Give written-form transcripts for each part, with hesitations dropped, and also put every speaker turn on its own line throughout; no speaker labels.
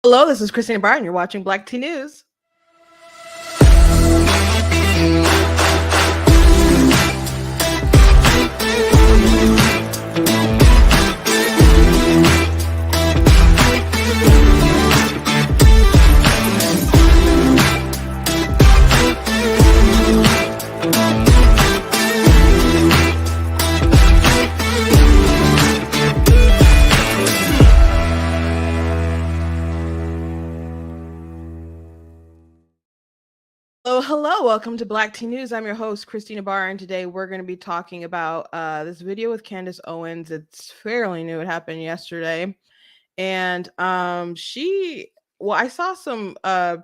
Hello, this is Christina Barton. You're watching Black Tea News. Hello, welcome to Black Tea News. I'm your host, Christina Barr, and today we're going to be talking about this video with Candace Owens. It's fairly new. It happened yesterday. And I saw some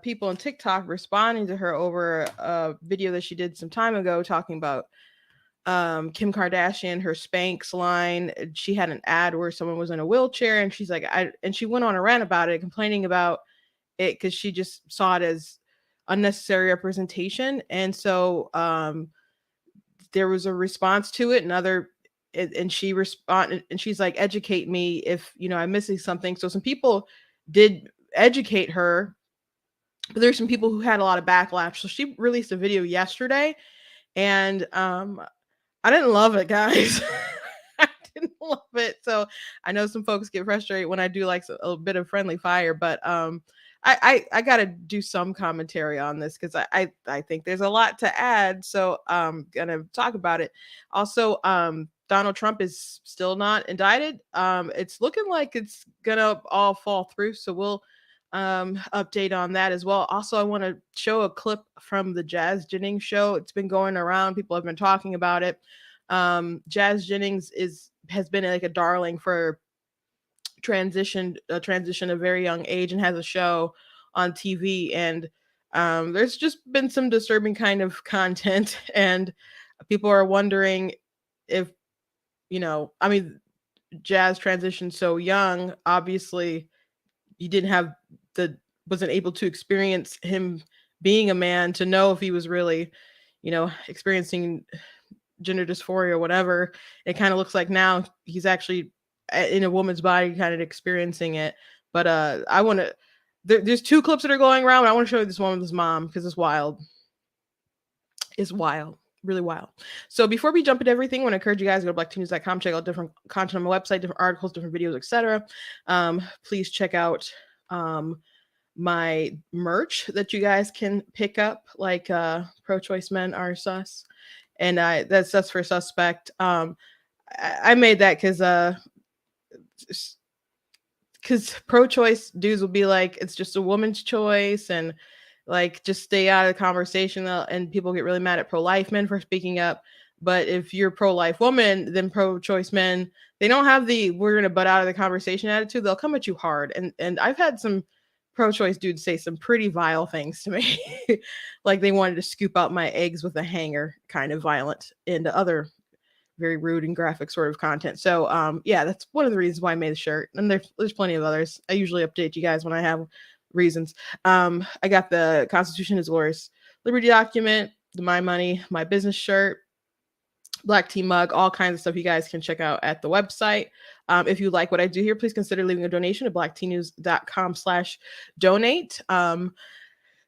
people on TikTok responding to her over a video that she did some time ago talking about Kim Kardashian, her Spanx line. She had an ad where someone was in a wheelchair, and she's like, and she went on a rant about it, complaining about it because she just saw it as unnecessary representation. And so there was a response to it, and she responded, and she's like, educate me if I'm missing something. So some people did educate her, but there's some people who had a lot of backlash. So she released a video yesterday, and I didn't love it, guys. I didn't love it. So I know some folks get frustrated when I do like a bit of friendly fire, but I got to do some commentary on this because I think there's a lot to add. So I'm going to talk about it. Also, Donald Trump is still not indicted. It's looking like it's going to all fall through. So we'll update on that as well. Also, I want to show a clip from the Jazz Jennings show. It's been going around. People have been talking about it. Jazz Jennings has been like a darling for transition at a very young age and has a show on TV, and there's just been some disturbing kind of content, and people are wondering if Jazz transitioned so young. Obviously he wasn't able to experience him being a man to know if he was really experiencing gender dysphoria or whatever. It kind of looks like now he's actually in a woman's body kind of experiencing it. But there's two clips that are going around. I want to show you this one with his mom because it's wild. It's wild. Really wild. So before we jump into everything, I want to encourage you guys to go to blacktnews.com, check out different content on my website, different articles, different videos, etc. Please check out my merch that you guys can pick up, like pro-choice men are sus, and that's for suspect. I made that because pro-choice dudes will be like, it's just a woman's choice, and like just stay out of the conversation, and people get really mad at pro-life men for speaking up. But if you're pro-life woman, then pro-choice men, they don't have the we're gonna butt out of the conversation attitude. They'll come at you hard, and I've had some pro-choice dudes say some pretty vile things to me. Like they wanted to scoop out my eggs with a hanger, kind of violent, and other very rude and graphic sort of content. So yeah, that's one of the reasons why I made the shirt, and there's plenty of others. I usually update you guys when I have reasons. I got the Constitution is Glorious Liberty document, the My Money, My Business shirt, Black tea mug, all kinds of stuff you guys can check out at the website. If you like what I do here, please consider leaving a donation at blacktnews.com/donate.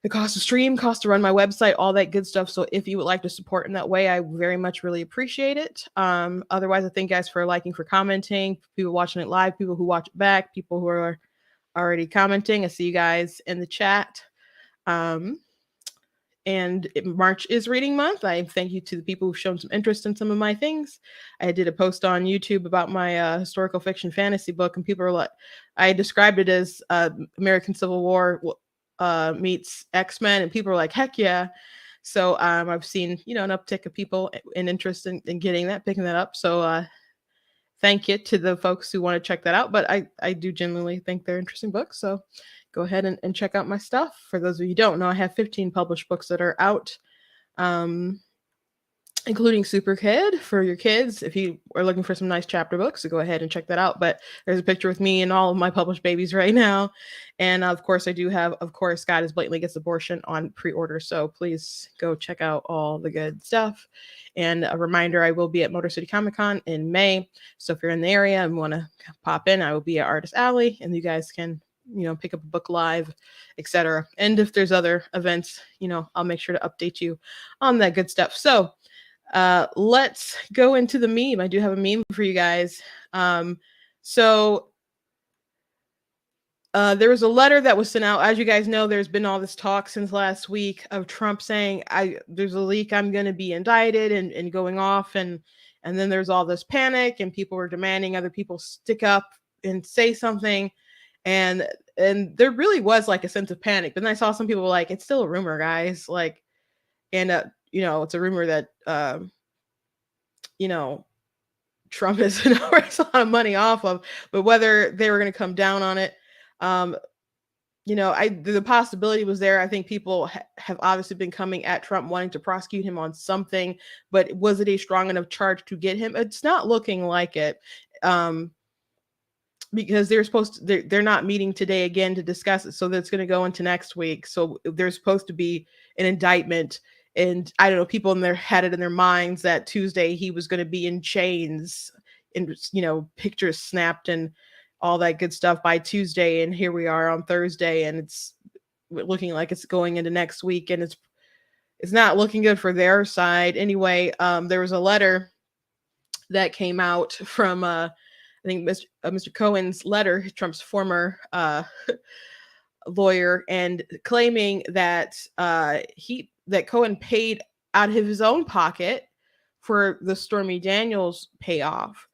The cost to stream, cost to run my website, all that good stuff. So if you would like to support in that way, I very much really appreciate it. Otherwise, I thank you guys for liking, for commenting, people watching it live, people who watch it back, people who are already commenting. I see you guys in the chat. And March is reading month. I thank you to the people who've shown some interest in some of my things. I did a post on YouTube about my historical fiction fantasy book, and people are like, I described it as American Civil War meets X-Men, and people are like, heck yeah. So I've seen an uptick of people in interest in getting that, picking that up. So thank you to the folks who want to check that out. But I do genuinely think they're interesting books. So go ahead and check out my stuff. For those of you who don't know, I have 15 published books that are out, including Super Kid for your kids. If you are looking for some nice chapter books, so go ahead and check that out. But there's a picture with me and all of my published babies right now. And of course, I do have, God is Blatantly Against Abortion on pre-order. So please go check out all the good stuff. And a reminder, I will be at Motor City Comic Con in May. So if you're in the area and want to pop in, I will be at Artist Alley, and you guys can pick up a book live, etc. And if there's other events, I'll make sure to update you on that good stuff. So let's go into the meme. I do have a meme for you guys. So there was a letter that was sent out. As you guys know, there's been all this talk since last week of Trump saying, there's a leak, I'm going to be indicted, and going off. And then there's all this panic, and people were demanding other people stick up and say something. And there really was like a sense of panic. But then I saw some people were like, it's still a rumor, guys. Like, and it's a rumor that Trump is raised a lot of money off of, but whether they were going to come down on it, the possibility was there. I think people have obviously been coming at Trump wanting to prosecute him on something, but was it a strong enough charge to get him? It's not looking like it. Because they're not meeting today again to discuss it. So that's going to go into next week. So there's supposed to be an indictment. And I don't know, people had it in their minds that Tuesday he was going to be in chains and, pictures snapped and all that good stuff by Tuesday. And here we are on Thursday, and it's looking like it's going into next week. And it's not looking good for their side. Anyway, there was a letter that came out from, I think Mr. Cohen's letter, Trump's former lawyer, and claiming that that Cohen paid out of his own pocket for the Stormy Daniels payoff.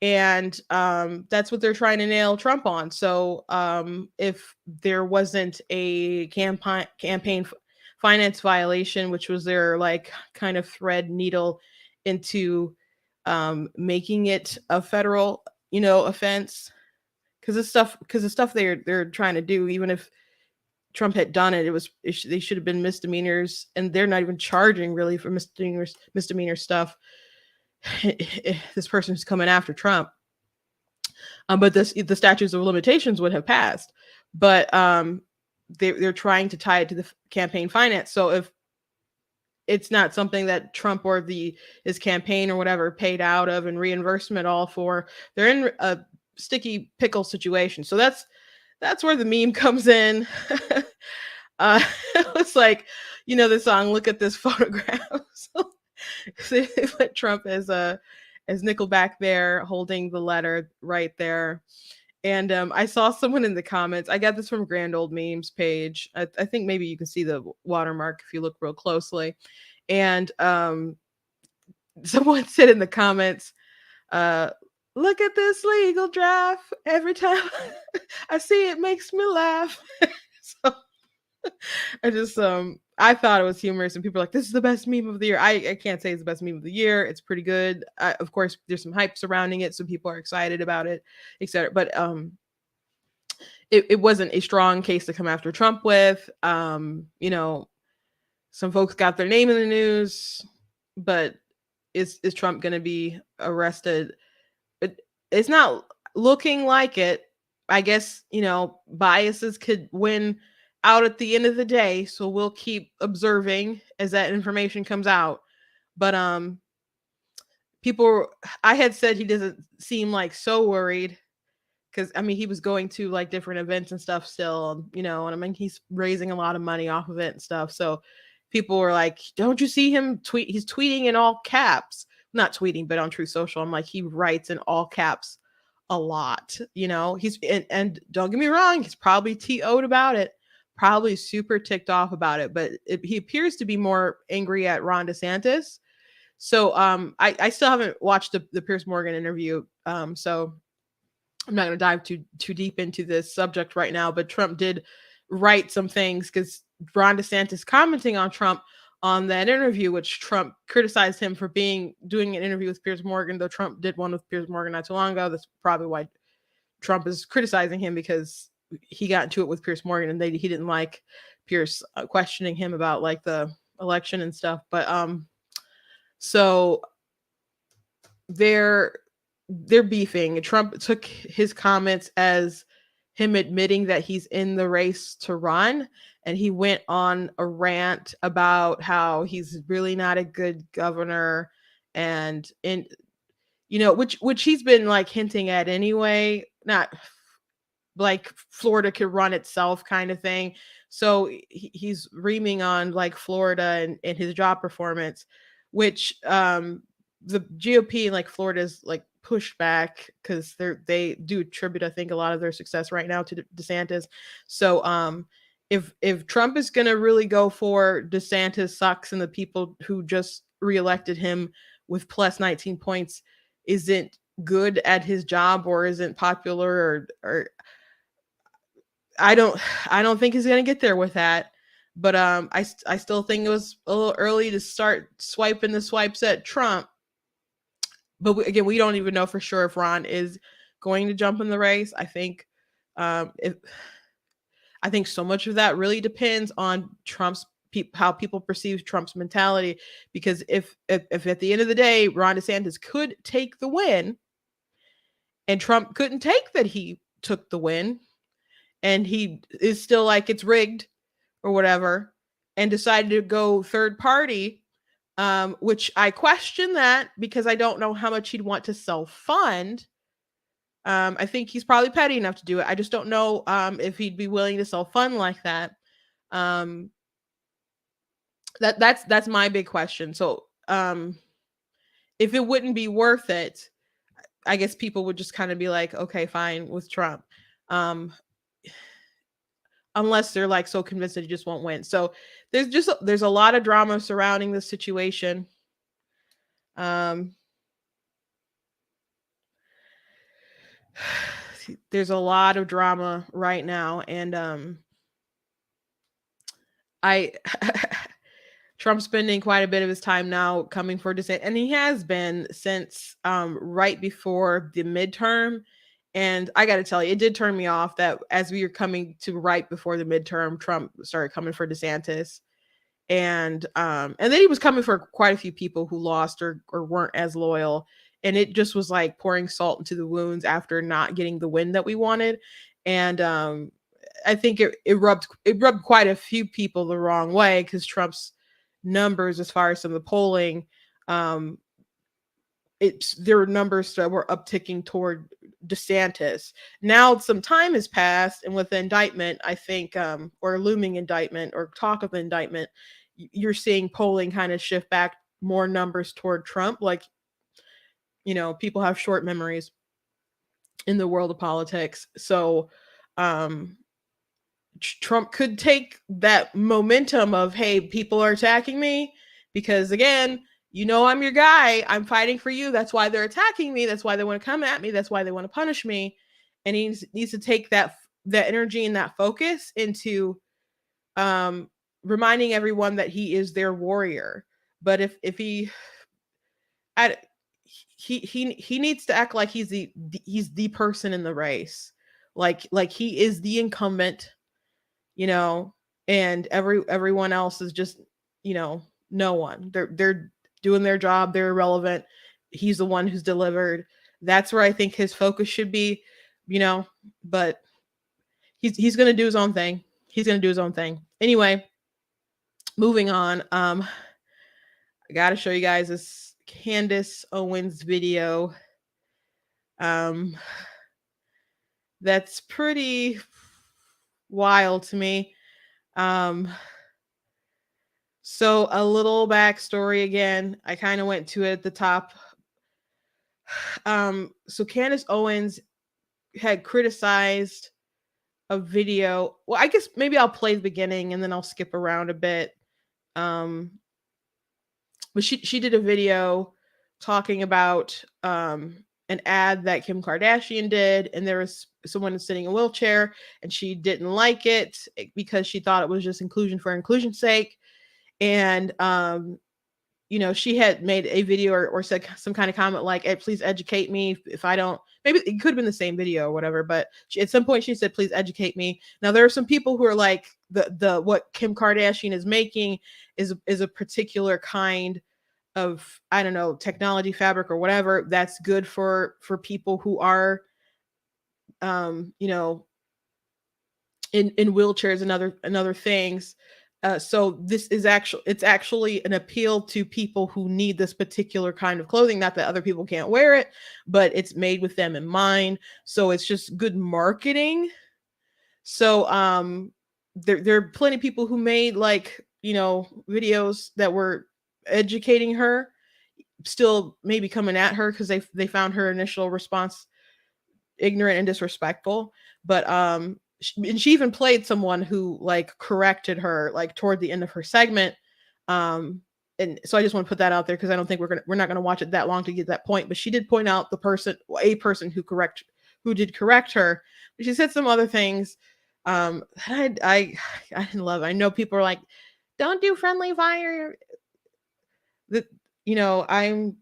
And that's what they're trying to nail Trump on. So if there wasn't a campaign finance violation, which was their like kind of thread needle into making it a federal offense, because the stuff they're trying to do, even if Trump had done it, they should have been misdemeanors, and they're not even charging really for misdemeanor stuff. This person who's coming after Trump, but the statutes of limitations would have passed, but they're trying to tie it to the campaign finance. So if it's not something that Trump or his campaign or whatever paid out of and reimbursement all for, they're in a sticky pickle situation. So that's where the meme comes in. It's like, the song, Look at This Photograph. So they put Trump as Nickelback there, holding the letter right there. And I saw someone in the comments, I got this from Grand Old Memes page. I think maybe you can see the watermark if you look real closely. And someone said in the comments, look at this legal draft. Every time I see it makes me laugh. So I just I thought it was humorous, and people are like, this is the best meme of the year. I can't say it's the best meme of the year. It's pretty good. Of course, there's some hype surrounding it, so people are excited about it, etc. But it wasn't a strong case to come after Trump with. Some folks got their name in the news, but is Trump going to be arrested? It's not looking like it. I guess, biases could win out at the end of the day. So we'll keep observing as that information comes out. But I had said he doesn't seem like so worried, because he was going to like different events and stuff still, and he's raising a lot of money off of it and stuff. So people were like, don't you see him tweet? He's tweeting in all caps, not tweeting, but on Truth Social. I'm like, he writes in all caps a lot, he's, and don't get me wrong, he's probably TO'd about it, probably super ticked off about it, but he appears to be more angry at Ron DeSantis. So I still haven't watched the Piers Morgan interview. So I'm not going to dive too deep into this subject right now, but Trump did write some things, because Ron DeSantis commenting on Trump on that interview, which Trump criticized him for doing an interview with Piers Morgan, though Trump did one with Piers Morgan not too long ago. That's probably why Trump is criticizing him, because he got into it with Piers Morgan, and he didn't like Piers questioning him about like the election and stuff. But so they're beefing. Trump took his comments as him admitting that he's in the race to run, and he went on a rant about how he's really not a good governor, and which he's been like hinting at anyway, not like Florida could run itself kind of thing. So he's reaming on like Florida and his job performance, which the GOP in like Florida's like pushback because they do attribute, I think, a lot of their success right now to DeSantis. So if Trump is gonna really go for DeSantis sucks and the people who just reelected him with plus 19 points isn't good at his job or isn't popular or I don't think he's gonna get there with that. But I still think it was a little early to start swiping the swipes at Trump. But again, we don't even know for sure if Ron is going to jump in the race. If I think so much of that really depends on how people perceive Trump's mentality. Because if at the end of the day Ron DeSantis could take the win, and Trump couldn't take that he took the win, and he is still like it's rigged or whatever, and decided to go third party, which I question that because I don't know how much he'd want to self-fund. I think he's probably petty enough to do it. I just don't know if he'd be willing to self-fund like that. That's my big question. So if it wouldn't be worth it, I guess people would just kind of be like, okay, fine with Trump. Unless they're like so convinced that he just won't win. So there's a lot of drama surrounding this situation. There's a lot of drama right now, and I Trump's spending quite a bit of his time now coming for dissent, and he has been since right before the midterm. And I got to tell you, it did turn me off that as we were coming to right before the midterm, Trump started coming for DeSantis, and then he was coming for quite a few people who lost or weren't as loyal, and it just was like pouring salt into the wounds after not getting the win that we wanted. And I think it rubbed quite a few people the wrong way because Trump's numbers, as far as some of the polling, there were numbers that were upticking toward DeSantis. Now some time has passed, and with the indictment, I think, or looming indictment or talk of indictment, you're seeing polling kind of shift back more numbers toward Trump. Like, people have short memories in the world of politics. So Trump could take that momentum of, hey, people are attacking me because, again, I'm your guy. I'm fighting for you. That's why they're attacking me. That's why they want to come at me. That's why they want to punish me. And he needs to take that energy and that focus into reminding everyone that he is their warrior. But if he needs to act like he's the person in the race, like he is the incumbent, and everyone else is just, no one. They're doing their job. They're irrelevant. He's the one who's delivered. That's where I think his focus should be, but he's going to do his own thing. He's going to do his own thing. Anyway, moving on. I got to show you guys this Candace Owens video. That's pretty wild to me. So a little backstory again. I kind of went to it at the top. So Candace Owens had criticized a video. Well, I guess maybe I'll play the beginning and then I'll skip around a bit. But she did a video talking about an ad that Kim Kardashian did, and there was someone sitting in a wheelchair, and she didn't like it because she thought it was just inclusion for inclusion's sake. And she had made a video or said some kind of comment like, hey, please educate me if I don't, maybe it could have been the same video or whatever, but at some point she said, please educate me. Now there are some people who are like, the what Kim Kardashian is making is a particular kind of, I don't know, technology fabric or whatever that's good for people who are in wheelchairs and other things. So this is actually an appeal to people who need this particular kind of clothing. Not that other people can't wear it, but it's made with them in mind. So it's just good marketing So there are plenty of people who made like, videos that were educating her, still maybe coming at her because they found her initial response ignorant and disrespectful. But and she even played someone who like corrected her like toward the end of her segment. Um and so I just want to put that out there because I don't think we're not gonna watch it that long to get that point. But she did point out a person who did correct her. But she said some other things that I didn't love. I know people are like, don't do friendly fire. That I'm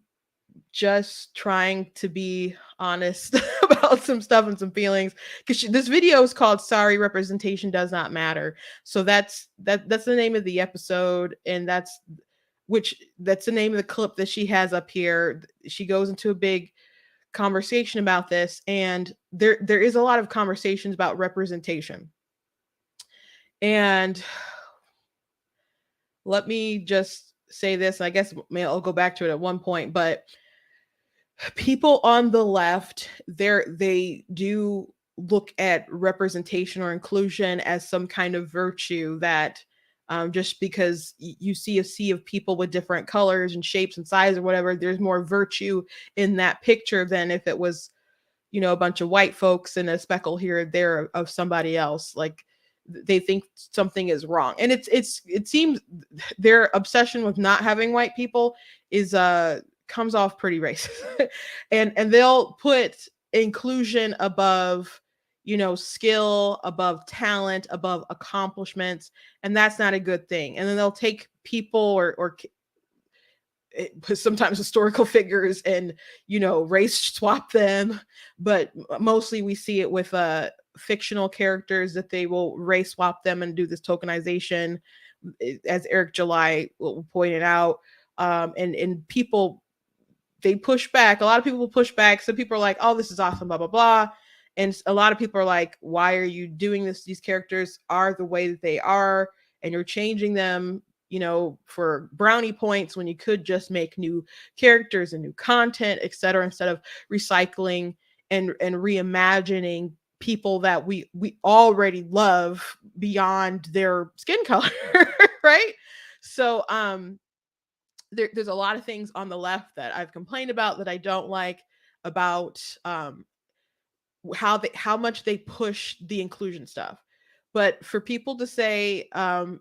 just trying to be honest about some stuff and some feelings, because this video is called "Sorry, Representation Does Not Matter." So that's the name of the episode, and that's the name of the clip that she has up here. She goes into a big conversation about this, and there is a lot of conversations about representation. And let me just say this, I guess maybe I'll go back to it at one point, but people on the left, they do look at representation or inclusion as some kind of virtue that just because you see a sea of people with different colors and shapes and size or whatever, there's more virtue in that picture than if it was, a bunch of white folks and a speckle here or there of somebody else. Like they think something is wrong. And it seems their obsession with not having white people is comes off pretty racist. And they'll put inclusion above, skill, above talent, above accomplishments, and that's not a good thing. And then they'll take people or sometimes historical figures and race swap them, but mostly we see it with fictional characters that they will race swap them and do this tokenization, as Eric July pointed out. And people, they push back. A lot of people push back. Some people are like, oh, this is awesome, blah blah blah. And a lot of people are like, why are you doing this? These characters are the way that they are, and you're changing them, for brownie points, when you could just make new characters and new content, etc., instead of recycling and reimagining people that we already love beyond their skin color. Right? So there's a lot of things on the left that I've complained about that I don't like about how much they push the inclusion stuff. But for people to say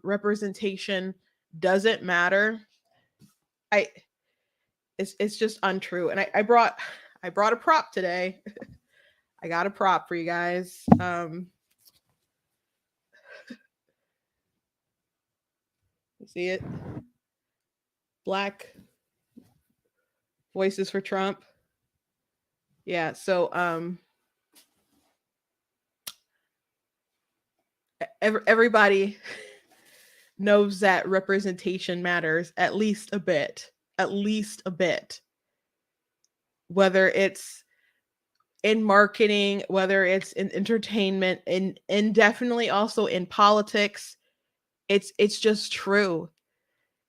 representation doesn't matter, I it's just untrue. And I brought a prop today. I got a prop for you guys. You see it? Black voices for Trump. Yeah, so everybody knows that representation matters at least a bit. At least a bit. Whether it's in marketing, whether it's in entertainment, and definitely also in politics, it's just true.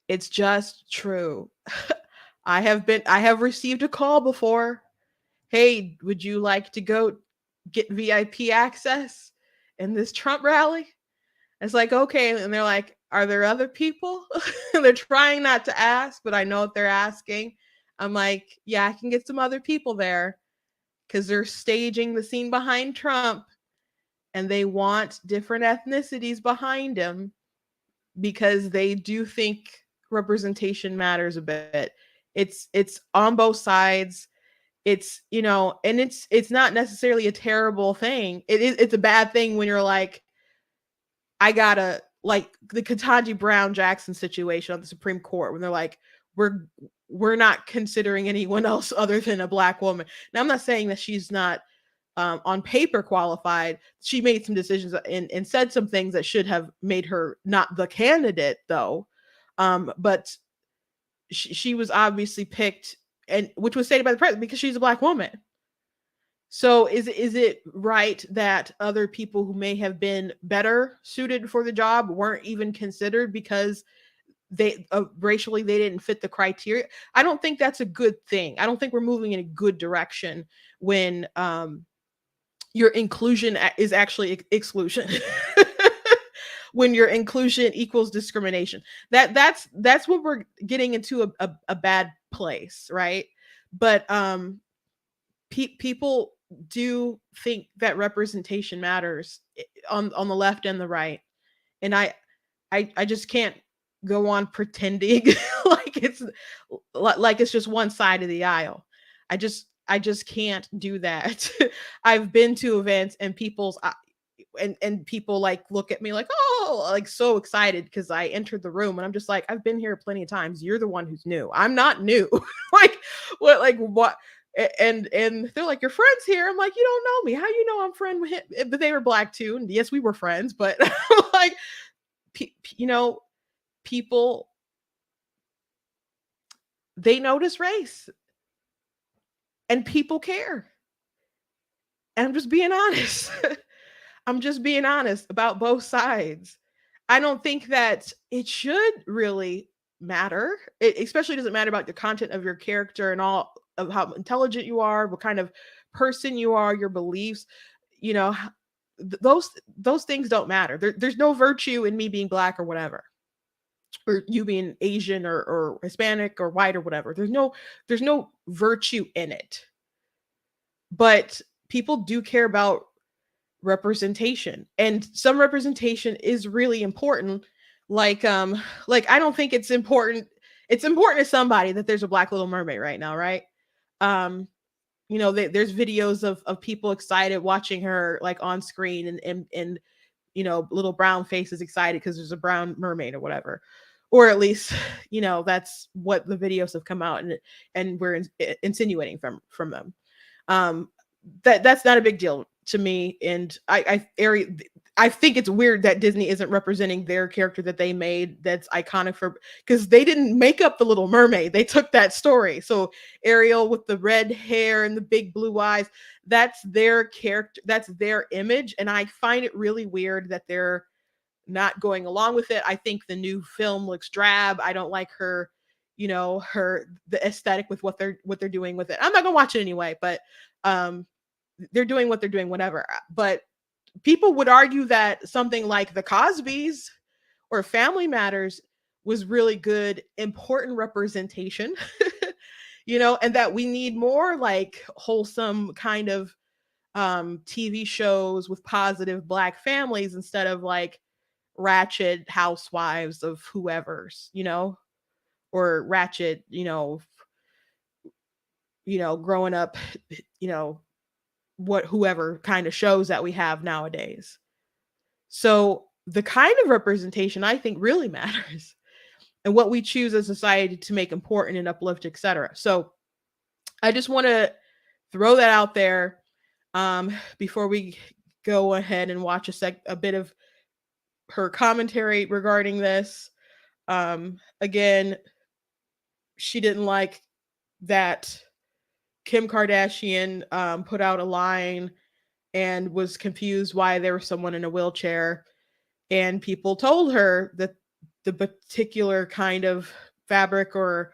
It's just true. I have received a call before. Hey, would you like to go get VIP access in this Trump rally? It's like, okay. And they're like, are there other people? They're trying not to ask, but I know what they're asking. I'm like, yeah, I can get some other people there because they're staging the scene behind Trump, and they want different ethnicities behind him because they do think representation matters a bit. It's on both sides. It's, and it's not necessarily a terrible thing. It's a bad thing when you're like, I gotta, like the Ketanji Brown Jackson situation on the Supreme Court, when they're like, we're not considering anyone else other than a black woman. Now, I'm not saying that she's not on paper qualified. She made some decisions and said some things that should have made her not the candidate, though. But she was obviously picked, and which was stated by the president, because she's a black woman. So is it right that other people who may have been better suited for the job weren't even considered because they racially they didn't fit the criteria? I don't think that's a good thing. I don't think we're moving in a good direction when your inclusion is actually exclusion. When your inclusion equals discrimination, that's what we're getting into a bad place, right? But people do think that representation matters on the left and the right, and I just can't go on pretending like it's just one side of the aisle. I just can't do that. I've been to events and and people like look at me like, oh, like so excited because I entered the room, and I'm just like, I've been here plenty of times. You're the one who's new. I'm not new. Like what? Like what? And they're like, your friend's here. I'm like, you don't know me. How you know I'm friend with him? But they were black too, and yes, we were friends. But like, you know, people, they notice race, and people care. And I'm just being honest. I'm just being honest about both sides. I don't think that it should really matter. It especially doesn't matter about the content of your character and all of how intelligent you are, what kind of person you are, your beliefs. You know, those things don't matter. There's no virtue in me being black or whatever, or you being Asian or Hispanic or white or whatever. There's no virtue in it. But people do care about representation, and some representation is really important. Like I don't think it's important to somebody that there's a black Little Mermaid right now, right? um there's videos of people excited watching her like on screen, and little brown faces excited because there's a brown mermaid or whatever, or at least that's what the videos have come out, and we're insinuating from them. um that's not a big deal to me. And I think it's weird that Disney isn't representing their character that they made that's iconic for, because they didn't make up the Little Mermaid. They took that story. So Ariel with the red hair and the big blue eyes, that's their character, that's their image. And I find it really weird that they're not going along with it. I think the new film looks drab. I don't like her, the aesthetic with what they're doing with it. I'm not gonna watch it anyway, but um they're doing what they're doing, whatever. But people would argue that something like The Cosbys or Family Matters was really good, important representation, and that we need more like wholesome kind of TV shows with positive black families instead of like ratchet housewives of whoever's, or ratchet, growing up, you know, whoever kind of shows that we have nowadays. So the kind of representation I think really matters, and what we choose as society to make important and uplift, etc. So I just want to throw that out there before we go ahead and watch a bit of her commentary regarding this. Again, she didn't like that Kim Kardashian put out a line and was confused why there was someone in a wheelchair. And people told her that the particular kind of fabric or,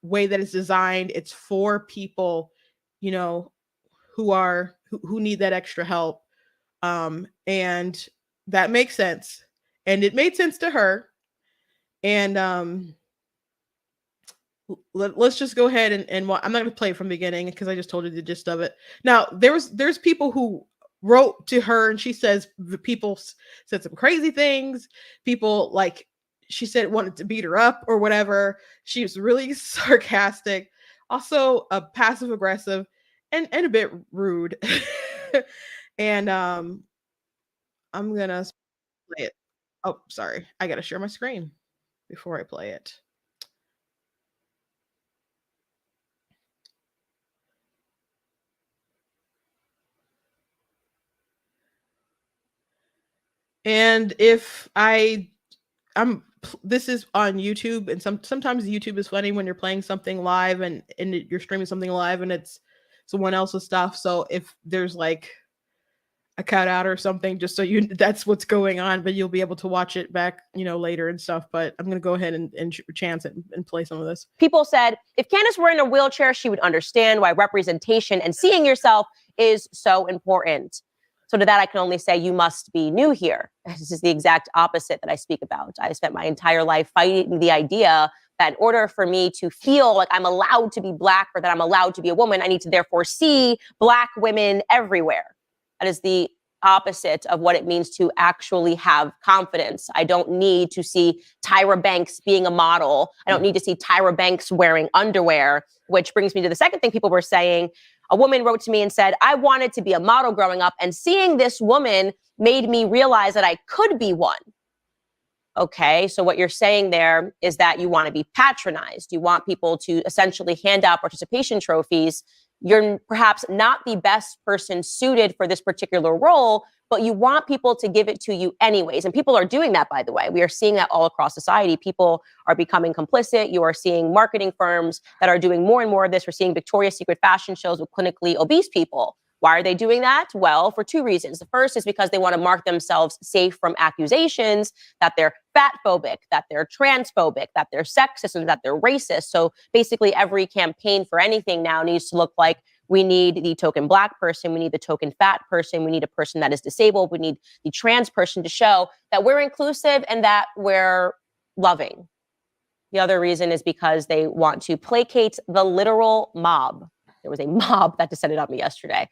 way that it's designed, it's for people, who need that extra help. And that makes sense. And it made sense to her. And let's just go ahead and I'm not going to play it from the beginning because I just told you the gist of it. Now, there's people who wrote to her, and she says the people said some crazy things. People, like, she said, wanted to beat her up or whatever. She was really sarcastic, also passive aggressive, and a bit rude. And I'm gonna play it. Oh, sorry, I gotta share my screen before I play it. And if this is on YouTube, and sometimes YouTube is funny when you're playing something live and you're streaming something live and it's someone else's stuff. So if there's like a cutout or something, just so that's what's going on, but you'll be able to watch it back, later and stuff. But I'm gonna go ahead and chance it and play some of this.
People said if Candace were in a wheelchair, she would understand why representation and seeing yourself is so important. So to that, I can only say you must be new here. This is the exact opposite that I speak about. I spent my entire life fighting the idea that in order for me to feel like I'm allowed to be Black or that I'm allowed to be a woman, I need to therefore see Black women everywhere. That is the opposite of what it means to actually have confidence. I don't need to see Tyra Banks being a model. I don't need to see Tyra Banks wearing underwear, which brings me to the second thing people were saying. A woman wrote to me and said, I wanted to be a model growing up, and seeing this woman made me realize that I could be one. Okay, so what you're saying there is that you want to be patronized. You want people to essentially hand out participation trophies. You're perhaps not the best person suited for this particular role, but you want people to give it to you anyways. And people are doing that, by the way. We are seeing that all across society. People are becoming complicit. You are seeing marketing firms that are doing more and more of this. We're seeing Victoria's Secret fashion shows with clinically obese people. Why are they doing that? Well, for two reasons. The first is because they want to mark themselves safe from accusations that they're fat phobic, that they're transphobic, that they're sexist, and that they're racist. So basically every campaign for anything now needs to look like we need the token Black person, we need the token fat person, we need a person that is disabled, we need the trans person to show that we're inclusive and that we're loving. The other reason is because they want to placate the literal mob. There was a mob that descended on me yesterday.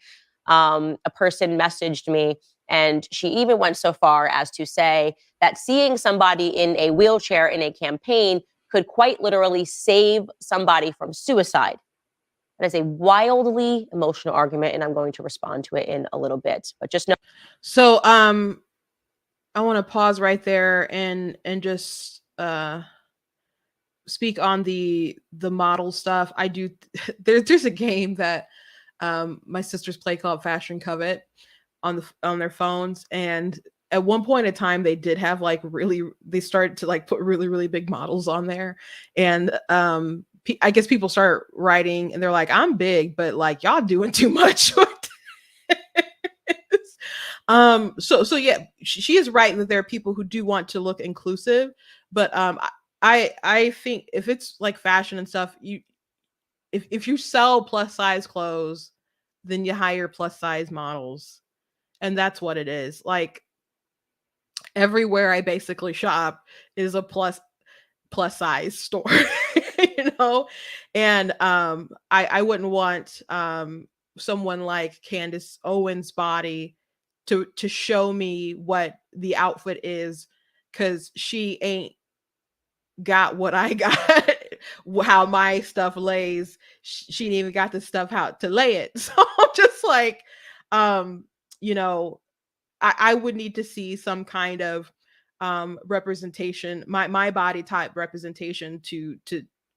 A person messaged me, and she even went so far as to say that seeing somebody in a wheelchair in a campaign could quite literally save somebody from suicide. That is a wildly emotional argument, and I'm going to respond to it in a little bit. But just know.
So I want to pause right there and just speak on the model stuff. I do there's a game that my sisters play called Fashion Covet on their phones, and at one point in time they did have like they started to like put really big models on there, and I guess people start writing and they're like, I'm big, but like y'all doing too much. So yeah, she is right that there are people who do want to look inclusive, but I think if it's like fashion and stuff, if you sell plus size clothes, then you hire plus size models. And that's what it is. Like everywhere I basically shop is a plus size store, And I wouldn't want someone like Candace Owens' body to show me what the outfit is, because she ain't got what I got, how my stuff lays. She didn't even got the stuff how to lay it. So I'm just like, I would need to see some kind of representation, my body type representation to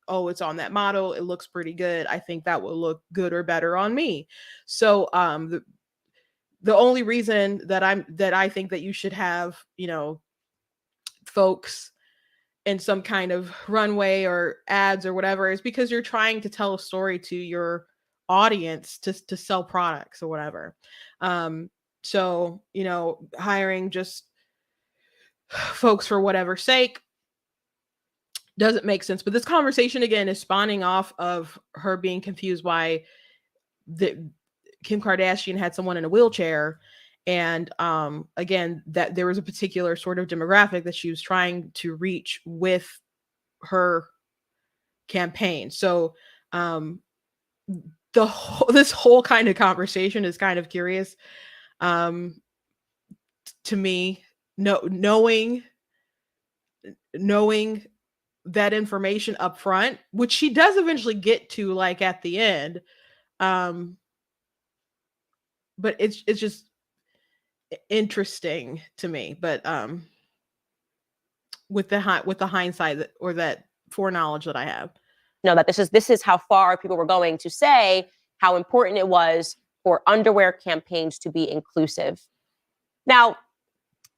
oh, it's on that model, it looks pretty good, I think that will look good or better on me. So the only reason that I think that you should have, folks in some kind of runway or ads or whatever is because you're trying to tell a story to your audience to sell products or whatever. So, hiring just folks for whatever sake doesn't make sense. But this conversation again is spawning off of her being confused why Kim Kardashian had someone in a wheelchair. And again, that there was a particular sort of demographic that she was trying to reach with her campaign. So this whole kind of conversation is kind of curious to me. Knowing that information up front, which she does eventually get to, like at the end, but it's just interesting to me. But with the hindsight or that foreknowledge that I have,
that this is how far people were going to say how important it was for underwear campaigns to be inclusive. Now,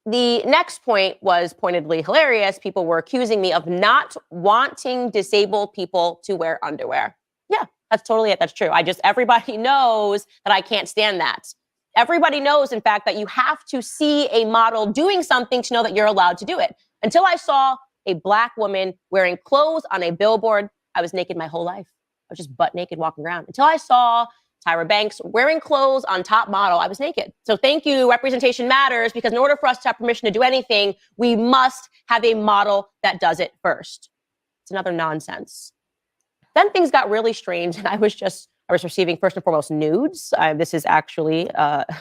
the next point was pointedly hilarious. People were accusing me of not wanting disabled people to wear underwear. Yeah, that's totally it. That's true. Everybody knows that I can't stand that. Everybody knows, in fact, that you have to see a model doing something to know that you're allowed to do it. Until I saw a Black woman wearing clothes on a billboard, I was naked my whole life. I was just butt naked walking around. Until I saw Tyra Banks wearing clothes on Top Model. I was naked. So thank you, representation matters, because in order for us to have permission to do anything, we must have a model that does it first. It's another nonsense. Then things got really strange, and I was receiving first and foremost nudes. This is actually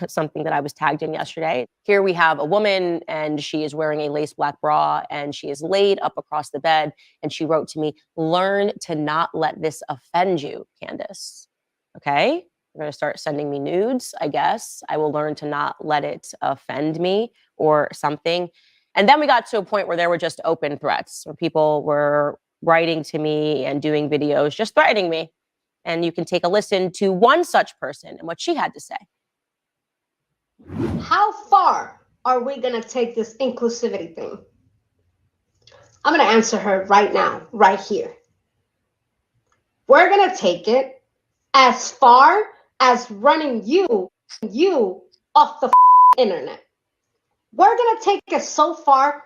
something that I was tagged in yesterday. Here we have a woman, and she is wearing a lace black bra, and she is laid up across the bed, and she wrote to me, "Learn to not let this offend you, Candace." Okay, you're gonna start sending me nudes, I guess. I will learn to not let it offend me or something. And then we got to a point where there were just open threats, where people were writing to me and doing videos just threatening me. And you can take a listen to one such person and what she had to say.
How far are we going to take this inclusivity thing? I'm going to answer her right now, right here. We're going to take it as far as running you off the internet. We're going to take it so far,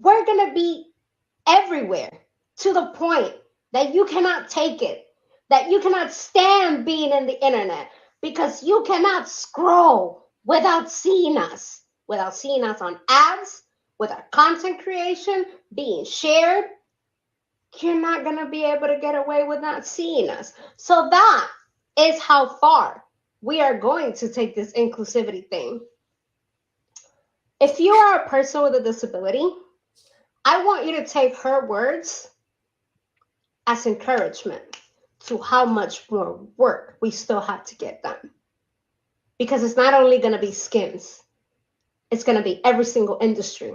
we're going to be everywhere to the point that you cannot take it, that you cannot stand being in the internet, because you cannot scroll without seeing us on ads, with our content creation being shared. You're not going to be able to get away with not seeing us. So that is how far we are going to take this inclusivity thing. If you are a person with a disability, I want you to take her words as encouragement to how much more work we still have to get done. Because it's not only going to be skins, it's going to be every single industry.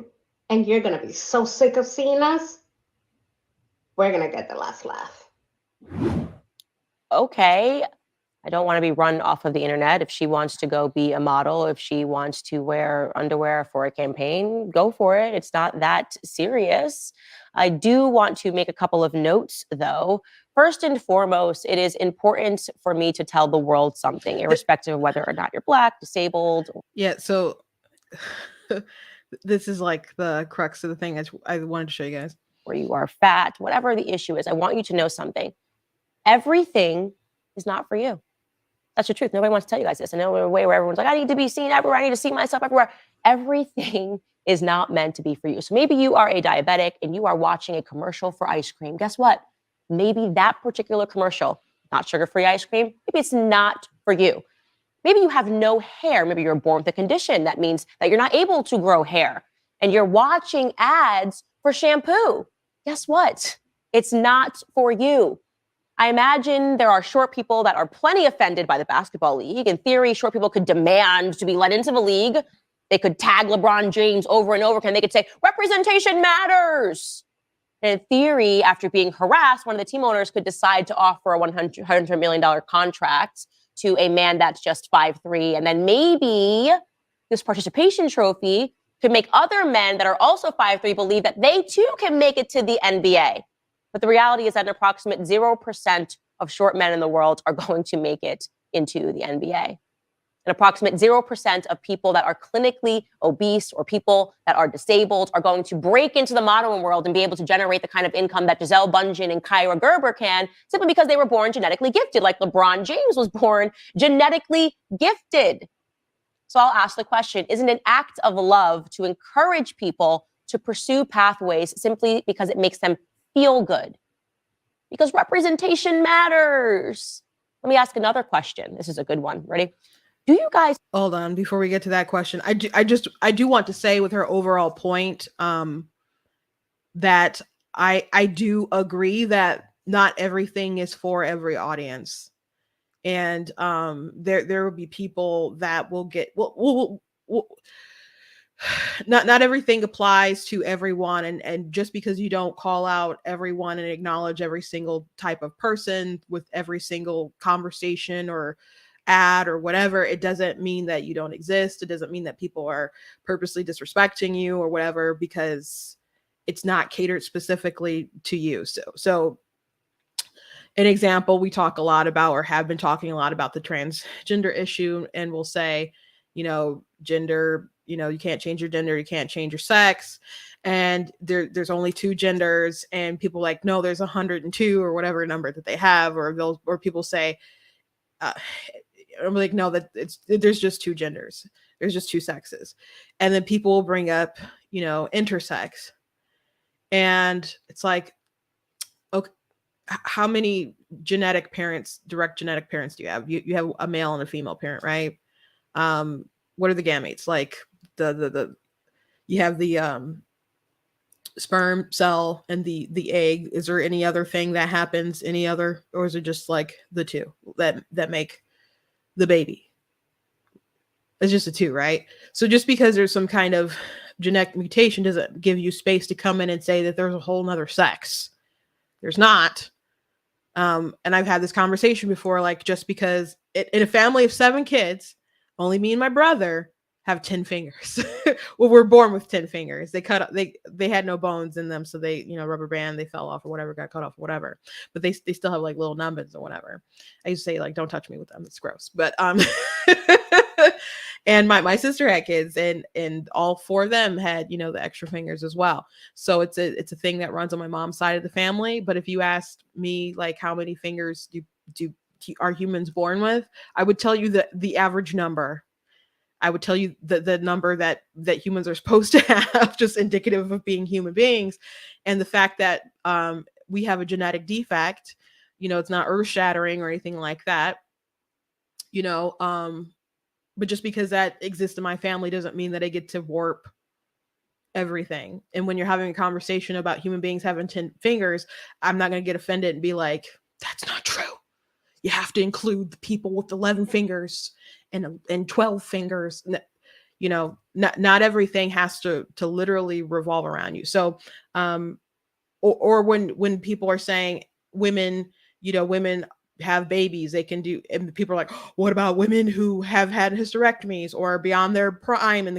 And you're going to be so sick of seeing us, we're going to get the last laugh.
Okay, I don't want to be run off of the internet. If she wants to go be a model, if she wants to wear underwear for a campaign, go for it. It's not that serious. I do want to make a couple of notes, though. First and foremost, it is important for me to tell the world something, irrespective of whether or not you're Black, disabled.
Yeah, so this is like the crux of the thing I wanted to show you guys.
Or you are fat, whatever the issue is. I want you to know something. Everything is not for you. That's the truth. Nobody wants to tell you guys this. I know in a way where everyone's like, I need to be seen everywhere. I need to see myself everywhere. Everything is not meant to be for you. So maybe you are a diabetic and you are watching a commercial for ice cream. Guess what? Maybe that particular commercial, not sugar-free ice cream, maybe it's not for you. Maybe you have no hair. Maybe you're born with a condition. That means that you're not able to grow hair. And you're watching ads for shampoo. Guess what? It's not for you. I imagine there are short people that are plenty offended by the basketball league. In theory, short people could demand to be let into the league. They could tag LeBron James over and over again. They could say, representation matters. And in theory, after being harassed, one of the team owners could decide to offer a $100 million contract to a man that's just 5'3". And then maybe this participation trophy could make other men that are also 5'3" believe that they too can make it to the NBA. But the reality is that an approximate 0% of short men in the world are going to make it into the NBA. An approximate 0% of people that are clinically obese or people that are disabled are going to break into the modeling world and be able to generate the kind of income that Giselle Bundchen and Kyra Gerber can, simply because they were born genetically gifted, like LeBron James was born genetically gifted. So I'll ask the question, is it an act of love to encourage people to pursue pathways simply because it makes them feel good? Because representation matters. Let me ask another question. This is a good one. Ready? Do you guys...
Hold on, before we get to that question, I do want to say with her overall point, that I do agree that not everything is for every audience. And there will be people that will get not everything applies to everyone, and just because you don't call out everyone and acknowledge every single type of person with every single conversation or ad or whatever, it doesn't mean that you don't exist. It doesn't mean that people are purposely disrespecting you or whatever, because it's not catered specifically to you. So an example, we talk a lot about, or have been talking a lot about, the transgender issue, and we'll say, gender, you can't change your gender, you can't change your sex, and there's only two genders, and people like, no, there's 102 or whatever number that they have, or people say, I'm like, no, there's just two genders. There's just two sexes. And then people will bring up, intersex. And it's like, okay, how many direct genetic parents do you have? You have a male and a female parent, right? What are the gametes? Like you have the sperm cell and the egg. Is there any other thing that happens? Or is it just like the two that make the baby? It's just the two, right? So just because there's some kind of genetic mutation doesn't give you space to come in and say that there's a whole nother sex. There's not. And I've had this conversation before, like, just because in a family of 7 kids, only me and my brother have 10 fingers. Well, we're born with 10 fingers. They had no bones in them, so they, rubber band, they fell off or whatever, got cut off or whatever. But they still have like little numbers or whatever. I used to say, like, don't touch me with them. It's gross. But and my sister had kids, and all 4 of them had, the extra fingers as well. So it's a thing that runs on my mom's side of the family. But if you asked me, like, how many fingers are humans born with, I would tell you the average number. I would tell you the number that humans are supposed to have, just indicative of being human beings. And the fact that we have a genetic defect, it's not earth shattering or anything like that, but just because that exists in my family doesn't mean that I get to warp everything. And when you're having a conversation about human beings having 10 fingers, I'm not going to get offended and be like, that's not true. You have to include the people with 11 fingers and 12 fingers. Not everything has to literally revolve around you. So, or when people are saying women have babies, they can do, and people are like, what about women who have had hysterectomies or are beyond their prime and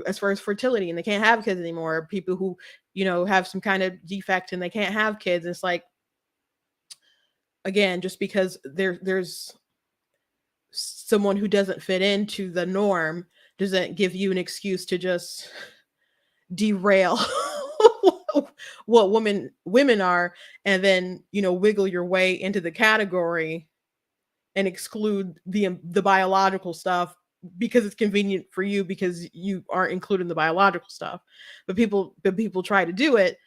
as far as fertility, and they can't have kids anymore? People who, have some kind of defect and they can't have kids. And it's like, again, just because there's someone who doesn't fit into the norm doesn't give you an excuse to just derail what women are, and then wiggle your way into the category and exclude the biological stuff because it's convenient for you, because you aren't including the biological stuff. But people try to do it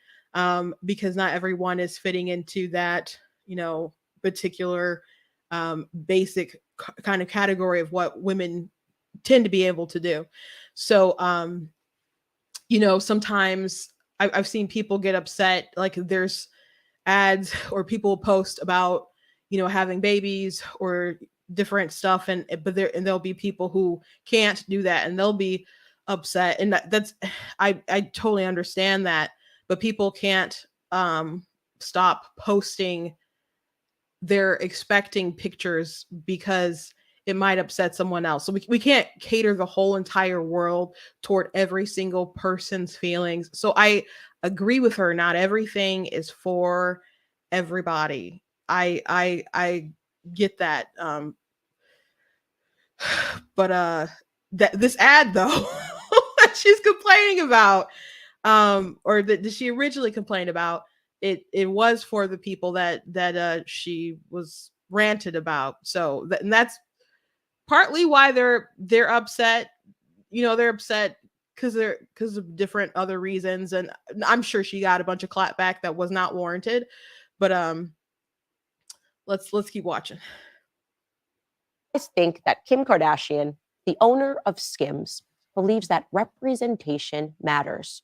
because not everyone is fitting into that particular basic kind of category of what women tend to be able to do. So sometimes I've seen people get upset, like there's ads or people post about having babies or different stuff, and there'll be people who can't do that and they'll be upset, and that's I totally understand that. But people can't stop posting they're expecting pictures because it might upset someone else. So we can't cater the whole entire world toward every single person's feelings. So I agree with her. Not everything is for everybody. I get that. But this ad though, she's complaining about, or that she originally complained about, it was for the people that she was ranted about. So and that's partly why they're upset. They're upset because of different other reasons, and I'm sure she got a bunch of clapback that was not warranted. But let's keep watching.
I think that Kim Kardashian, the owner of Skims, believes that representation matters.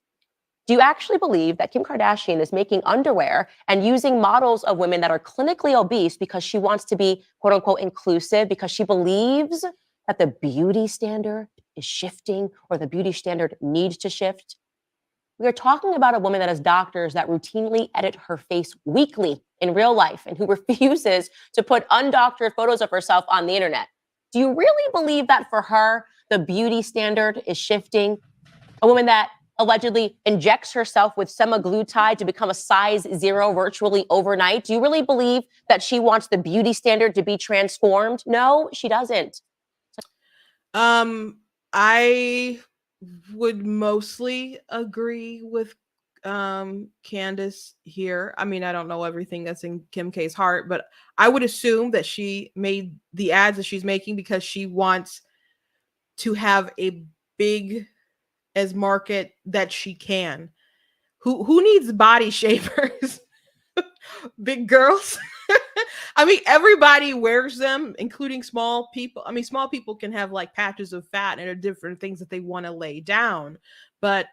Do you actually believe that Kim Kardashian is making underwear and using models of women that are clinically obese because she wants to be, quote unquote, inclusive, because she believes that the beauty standard is shifting or the beauty standard needs to shift? We are talking about a woman that has doctors that routinely edit her face weekly in real life and who refuses to put undoctored photos of herself on the internet. Do you really believe that for her, the beauty standard is shifting? A woman that allegedly injects herself with semaglutide to become a size 0 virtually overnight. Do you really believe that she wants the beauty standard to be transformed? No, she doesn't.
I would mostly agree with Candace here. I mean, I don't know everything that's in Kim K's heart, but I would assume that she made the ads that she's making because she wants to have a big as market that she can. Who needs body shapers? Big girls. I mean, everybody wears them, including small people. I mean, small people can have like patches of fat and are different things that they want to lay down. But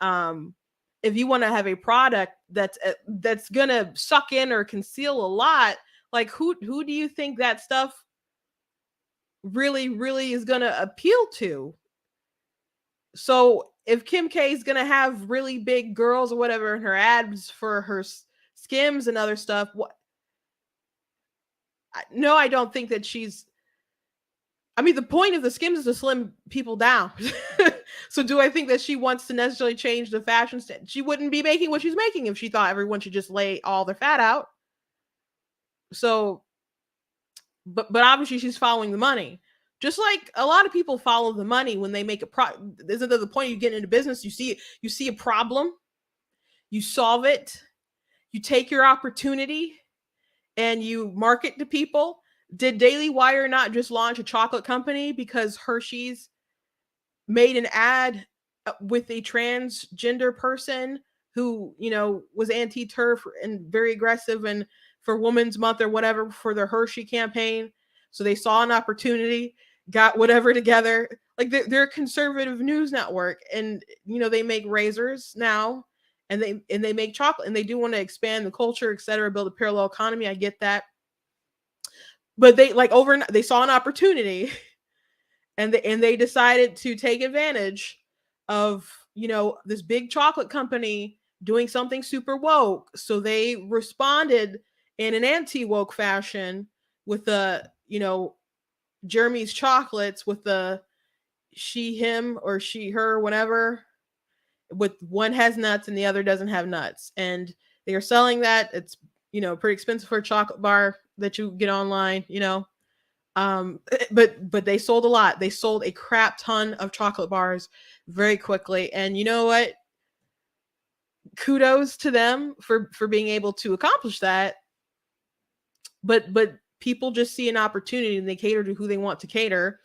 if you want to have a product that's gonna suck in or conceal a lot, like who do you think that stuff really is gonna appeal to? So if Kim K is gonna have really big girls or whatever in her ads for her Skims and other stuff, what? No, I don't think that she's. I mean, the point of the Skims is to slim people down. So do I think that she wants to necessarily change the fashion stand? She wouldn't be making what she's making if she thought everyone should just lay all their fat out. So, but obviously she's following the money. Just like a lot of people follow the money when they make a isn't that the point? You get into business, you see a problem, you solve it, you take your opportunity, and you market to people. Did Daily Wire not just launch a chocolate company because Hershey's made an ad with a transgender person who, was anti-TERF and very aggressive and for Women's Month or whatever for their Hershey campaign? So they saw an opportunity, got whatever together. Like they're a conservative news network, and they make razors now, and they make chocolate, and they do want to expand the culture, etc., build a parallel economy. I get that. But they overnight they saw an opportunity, and they decided to take advantage of this big chocolate company doing something super woke. So they responded in an anti-woke fashion with the Jeremy's chocolates with the she him or she her whatever, with one has nuts and the other doesn't have nuts, and they are selling that. It's pretty expensive for a chocolate bar that you get online, but they sold a lot. They sold a crap ton of chocolate bars very quickly. And you know what? Kudos to them for being able to accomplish that. But people just see an opportunity and they cater to who they want to cater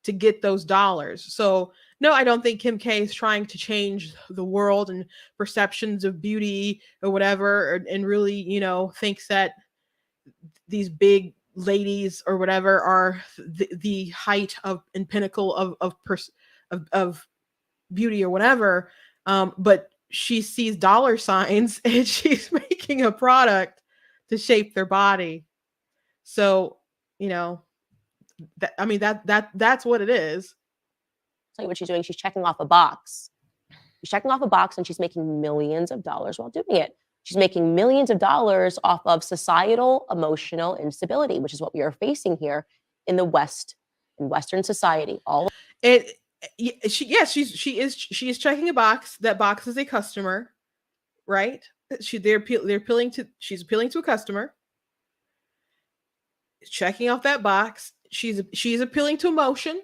to get those dollars. So no, I don't think Kim K is trying to change the world and perceptions of beauty or whatever, and really, thinks that these big ladies or whatever are the height of and pinnacle of beauty or whatever. But she sees dollar signs and she's making a product to shape their body. So, that's what it is.
Tell you what she's doing. She's checking off a box. She's checking off a box, and she's making millions of dollars while doing it. She's making millions of dollars off of societal emotional instability, which is what we are facing here in the West, in Western society.
She is checking a box. That box is a customer, right? She's appealing to a customer. Checking off that box. She's appealing to emotion.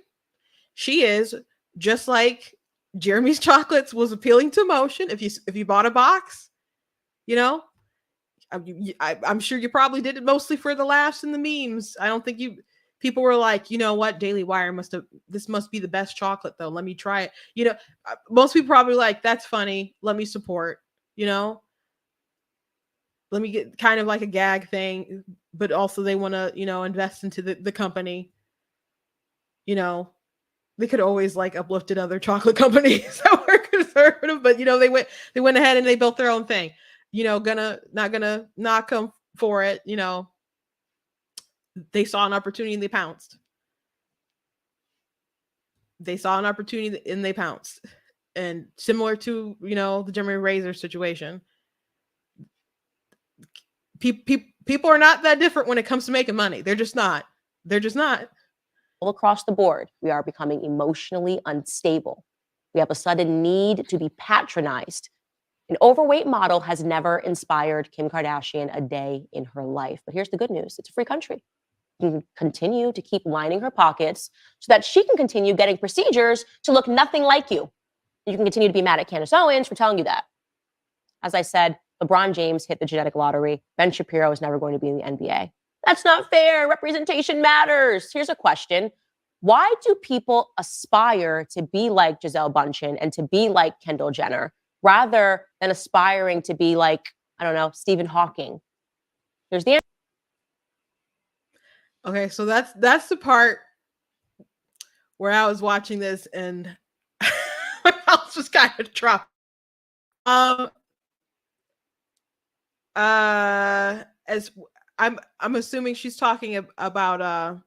She is, just like Jeremy's chocolates was appealing to emotion. If you bought a box, I'm sure you probably did it mostly for the laughs and the memes. I don't think people were like, what, Daily Wire this must be the best chocolate though. Let me try it. Most people probably like, that's funny. Let me support, let me get kind of like a gag thing, but also they want to, invest into the company. They could always like uplifted other chocolate companies that were conservative, but they went ahead and they built their own thing. Not gonna knock them for it. They saw an opportunity and they pounced. They saw an opportunity and they pounced. And similar to, the Jeremy Razor situation, people are not that different when it comes to making money. They're just not.
All across the board, we are becoming emotionally unstable. We have a sudden need to be patronized. An overweight model has never inspired Kim Kardashian a day in her life. But here's the good news. It's a free country. You can continue to keep lining her pockets so that she can continue getting procedures to look nothing like you. You can continue to be mad at Candace Owens for telling you that. As I said, LeBron James hit the genetic lottery. Ben Shapiro is never going to be in the NBA. That's not fair. Representation matters. Here's a question. Why do people aspire to be like Gisele Bündchen and to be like Kendall Jenner rather than aspiring to be like, I don't know, Stephen Hawking? Here's the answer.
Okay, so that's the part where I was watching this and my mouth was kind of dropped. As I'm assuming she's talking about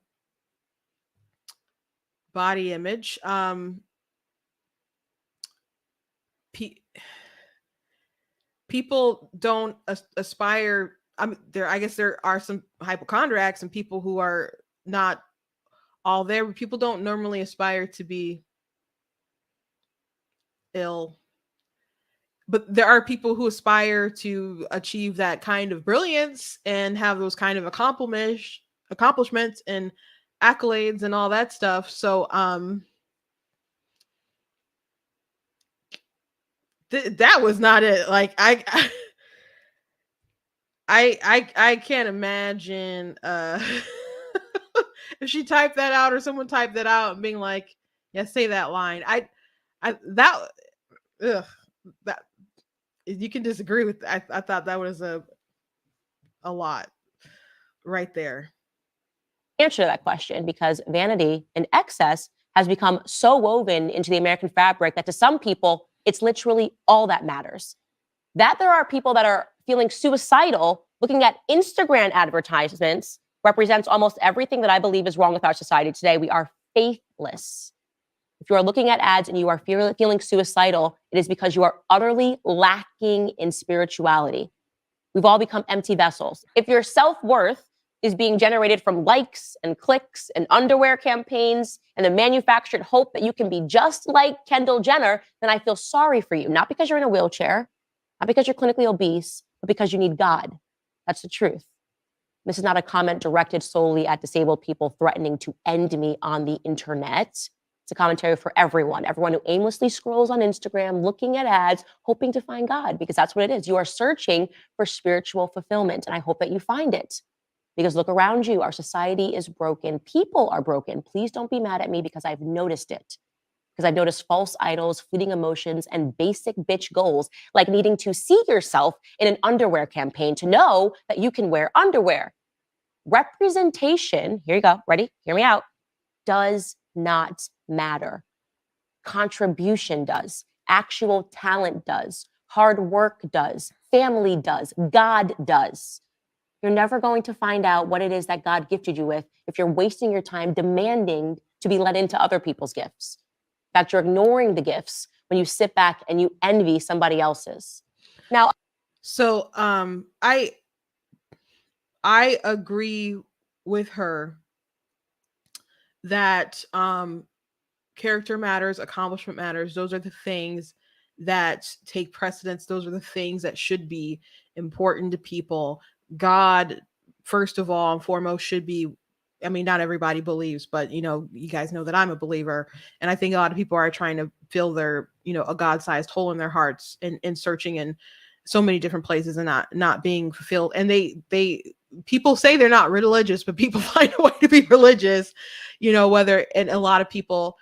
body image. People don't aspire. I guess there are some hypochondriacs and people who are not all there. People don't normally aspire to be ill, but there are people who aspire to achieve that kind of brilliance and have those kind of accomplishments and accolades and all that stuff. So that was not it. Like I can't imagine if she typed that out or someone typed that out and being like, yeah, say that line. That you can disagree with. I thought that was a lot right there.
Answer to that question, because vanity and excess has become so woven into the American fabric that to some people, it's literally all that matters. That there are people that are feeling suicidal looking at Instagram advertisements represents almost everything that I believe is wrong with our society today. We are faithless. If you are looking at ads and you are feeling suicidal, it is because you are utterly lacking in spirituality. We've all become empty vessels. If your self-worth is being generated from likes and clicks and underwear campaigns and the manufactured hope that you can be just like Kendall Jenner, then I feel sorry for you. Not because you're in a wheelchair, not because you're clinically obese, but because you need God. That's the truth. This is not a comment directed solely at disabled people threatening to end me on the internet. It's a commentary for everyone who aimlessly scrolls on Instagram, looking at ads, hoping to find God, because that's what it is. You are searching for spiritual fulfillment, and I hope that you find it. Because look around you, our society is broken. People are broken. Please don't be mad at me because I've noticed it. Because I've noticed false idols, fleeting emotions, and basic bitch goals, like needing to see yourself in an underwear campaign to know that you can wear underwear. Representation, here you go, ready? Hear me out, does not matter. Contribution does. Actual talent does. Hard work does. Family does. God does. You're never going to find out what it is that God gifted you with if you're wasting your time demanding to be let into other people's gifts. In fact, you're ignoring the gifts when you sit back and you envy somebody else's. Now,
so I agree with her that character matters, accomplishment matters. Those are the things that take precedence. Those are the things that should be important to people. God, first of all and foremost, should be, I mean, not everybody believes, but you guys know that I'm a believer. And I think a lot of people are trying to fill their, a God-sized hole in their hearts and searching in so many different places and not being fulfilled. And people say they're not religious, but people find a way to be religious, and a lot of people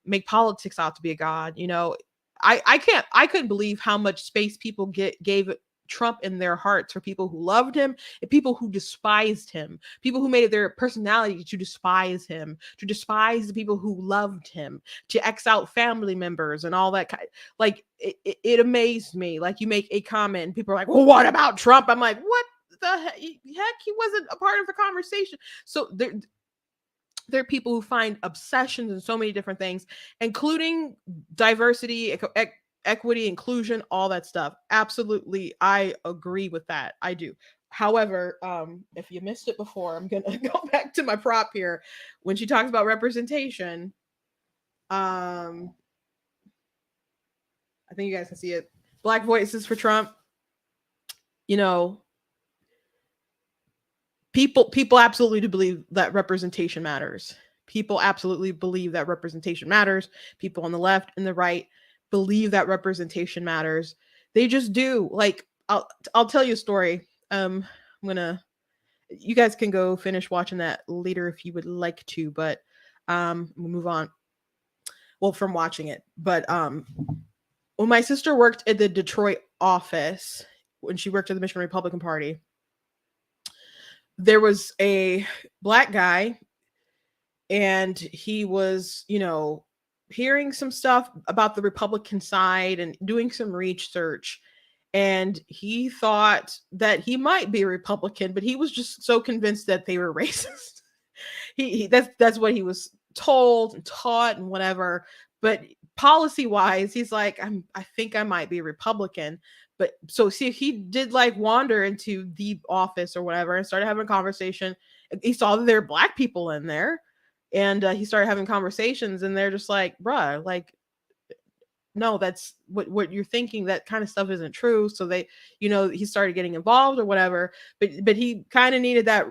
make politics out to be a God. I couldn't believe how much space people gave Trump in their hearts for people who loved him and people who despised him, people who made it their personality to despise him, to despise the people who loved him, to X out family members and all that kind. Like it amazed me. Like you make a comment and people are like, well, what about Trump? I'm like, what the heck? He wasn't a part of the conversation. So there are people who find obsessions in so many different things, including diversity, equity, inclusion, all that stuff. Absolutely. I agree with that. I do. However, if you missed it before, I'm going to go back to my prop here. When she talks about representation, I think you guys can see it. Black voices for Trump. People absolutely do believe that representation matters. People absolutely believe that representation matters. People on the left and the right believe that representation matters. They just do. Like, I'll tell you a story. You guys can go finish watching that later if you would like to, but we'll move on. Well, from watching it. But when my sister worked at the Detroit office, when she worked at the Michigan Republican Party, there was a black guy, and he was, hearing some stuff about the Republican side and doing some research. And he thought that he might be a Republican, but he was just so convinced that they were racist. That's what he was told and taught and whatever. But policy wise, he's like, I think I might be a Republican. But so see, he did like wander into the office or whatever and started having a conversation. He saw that there were black people in there, and he started having conversations, and they're just like, bruh, like, no, that's what you're thinking. That kind of stuff isn't true. So they, he started getting involved or whatever, but he kind of needed that,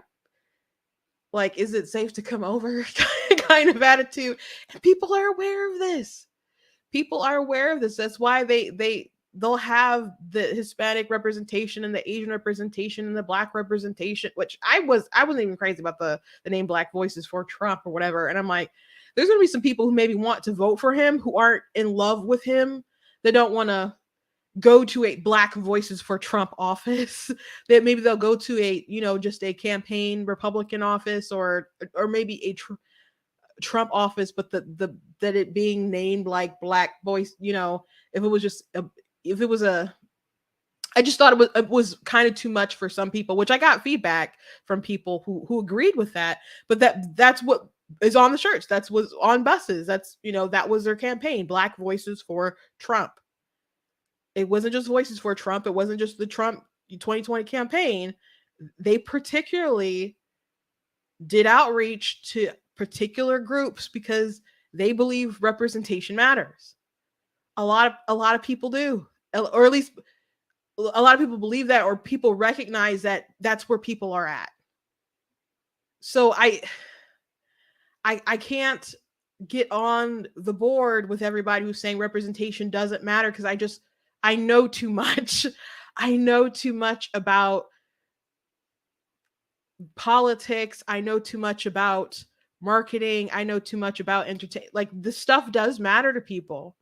like, is it safe to come over kind of attitude. And people are aware of this. People are aware of this. That's why they'll have the Hispanic representation and the Asian representation and the black representation, which I wasn't even crazy about the name Black Voices for Trump or whatever. And I'm like, there's going to be some people who maybe want to vote for him, who aren't in love with him, that don't want to go to a Black Voices for Trump office, that maybe they'll go to a, just a campaign Republican office, or maybe a Trump office, but that it being named like Black Voice, if it was just I just thought it was kind of too much for some people, which I got feedback from people who agreed with that. But that's what is on the shirts. That's what's on buses. That's, that was their campaign, Black Voices for Trump. It wasn't just Voices for Trump. It wasn't just the Trump 2020 campaign. They particularly did outreach to particular groups because they believe representation matters. A lot of people do, or at least a lot of people believe that, or people recognize that that's where people are at. So I can't get on the board with everybody who's saying representation doesn't matter, because I know too much. I know too much about politics. I know too much about marketing. I know too much about entertainment. Like, this stuff does matter to people.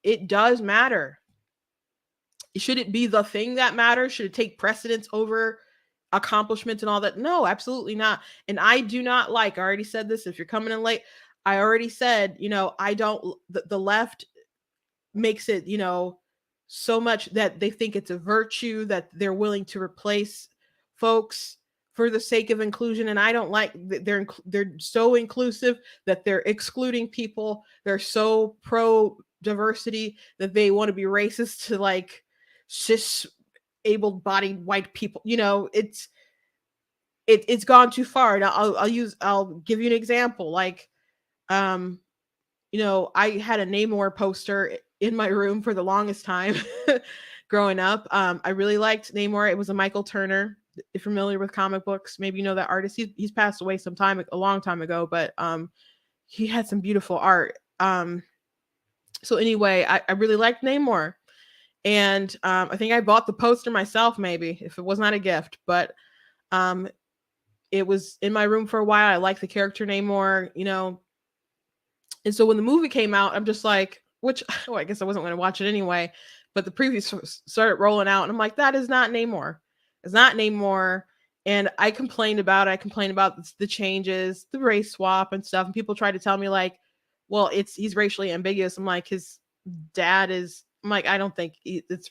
It does matter. Should it be the thing that matters? Should it take precedence over accomplishments and all that? No, absolutely not. And I do not like, I already said this, if you're coming in late, I already said, I don't, the left makes it, so much that they think it's a virtue, that they're willing to replace folks for the sake of inclusion. And I don't like, they're so inclusive that they're excluding people. They're so pro diversity that they want to be racist to like cis able-bodied white people. It's gone too far. And I'll give you an example. Like, I had a Namor poster in my room for the longest time growing up. I really liked Namor. It was a Michael Turner. If you're familiar with comic books, maybe you know that artist. He's passed away a long time ago, but he had some beautiful art. So anyway, I really liked Namor. And I think I bought the poster myself, maybe, if it was not a gift. But it was in my room for a while. I liked the character Namor, And so when the movie came out, I'm just like, I guess I wasn't going to watch it anyway. But the previews started rolling out, and I'm like, that is not Namor. It's not Namor. And I complained about it. I complained about the changes, the race swap and stuff. And people tried to tell me like, well, he's racially ambiguous. I'm like, his dad is, I'm like, I don't think it's,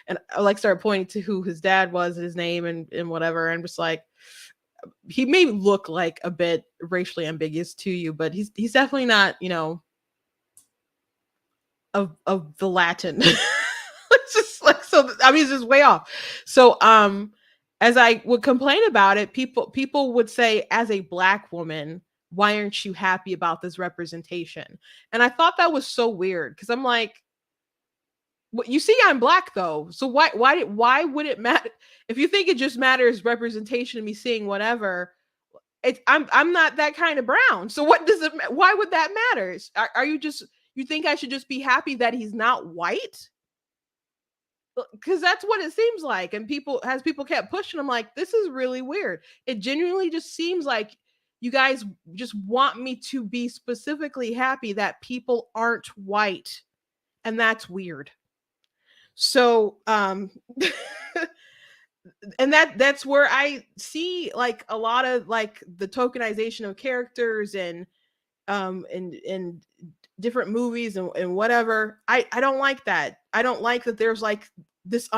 and I like started pointing to who his dad was, his name and whatever. And just like, he may look like a bit racially ambiguous to you, but he's definitely not, of the Latin. It's just like, so, I mean, it's just way off. So, as I would complain about it, people would say, as a Black woman, why aren't you happy about this representation? And I thought that was so weird, because I'm like, well, you see, I'm Black though, so why would it matter? If you think it just matters representation of me seeing whatever, I'm not that kind of brown. So what does it? Why would that matter? Are you think I should just be happy that he's not white? because that's what it seems like. And people kept pushing, I'm like, this is really weird. It genuinely just seems like you guys just want me to be specifically happy that people aren't white, and that's weird. So and that's where I see like a lot of like the tokenization of characters and in different movies and whatever. I don't like that. I don't like that there's like this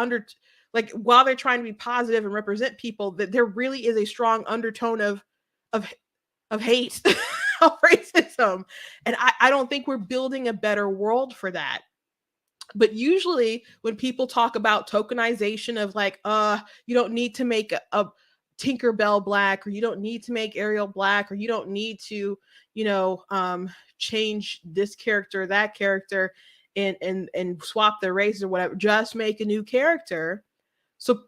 like while they're trying to be positive and represent people, that there really is a strong undertone of of hate of racism. And I don't think we're building a better world for that. But usually when people talk about tokenization of like, you don't need to make a Tinkerbell black, or you don't need to make Ariel black, or you don't need to, change this character or that character and swap their race or whatever, just make a new character. So,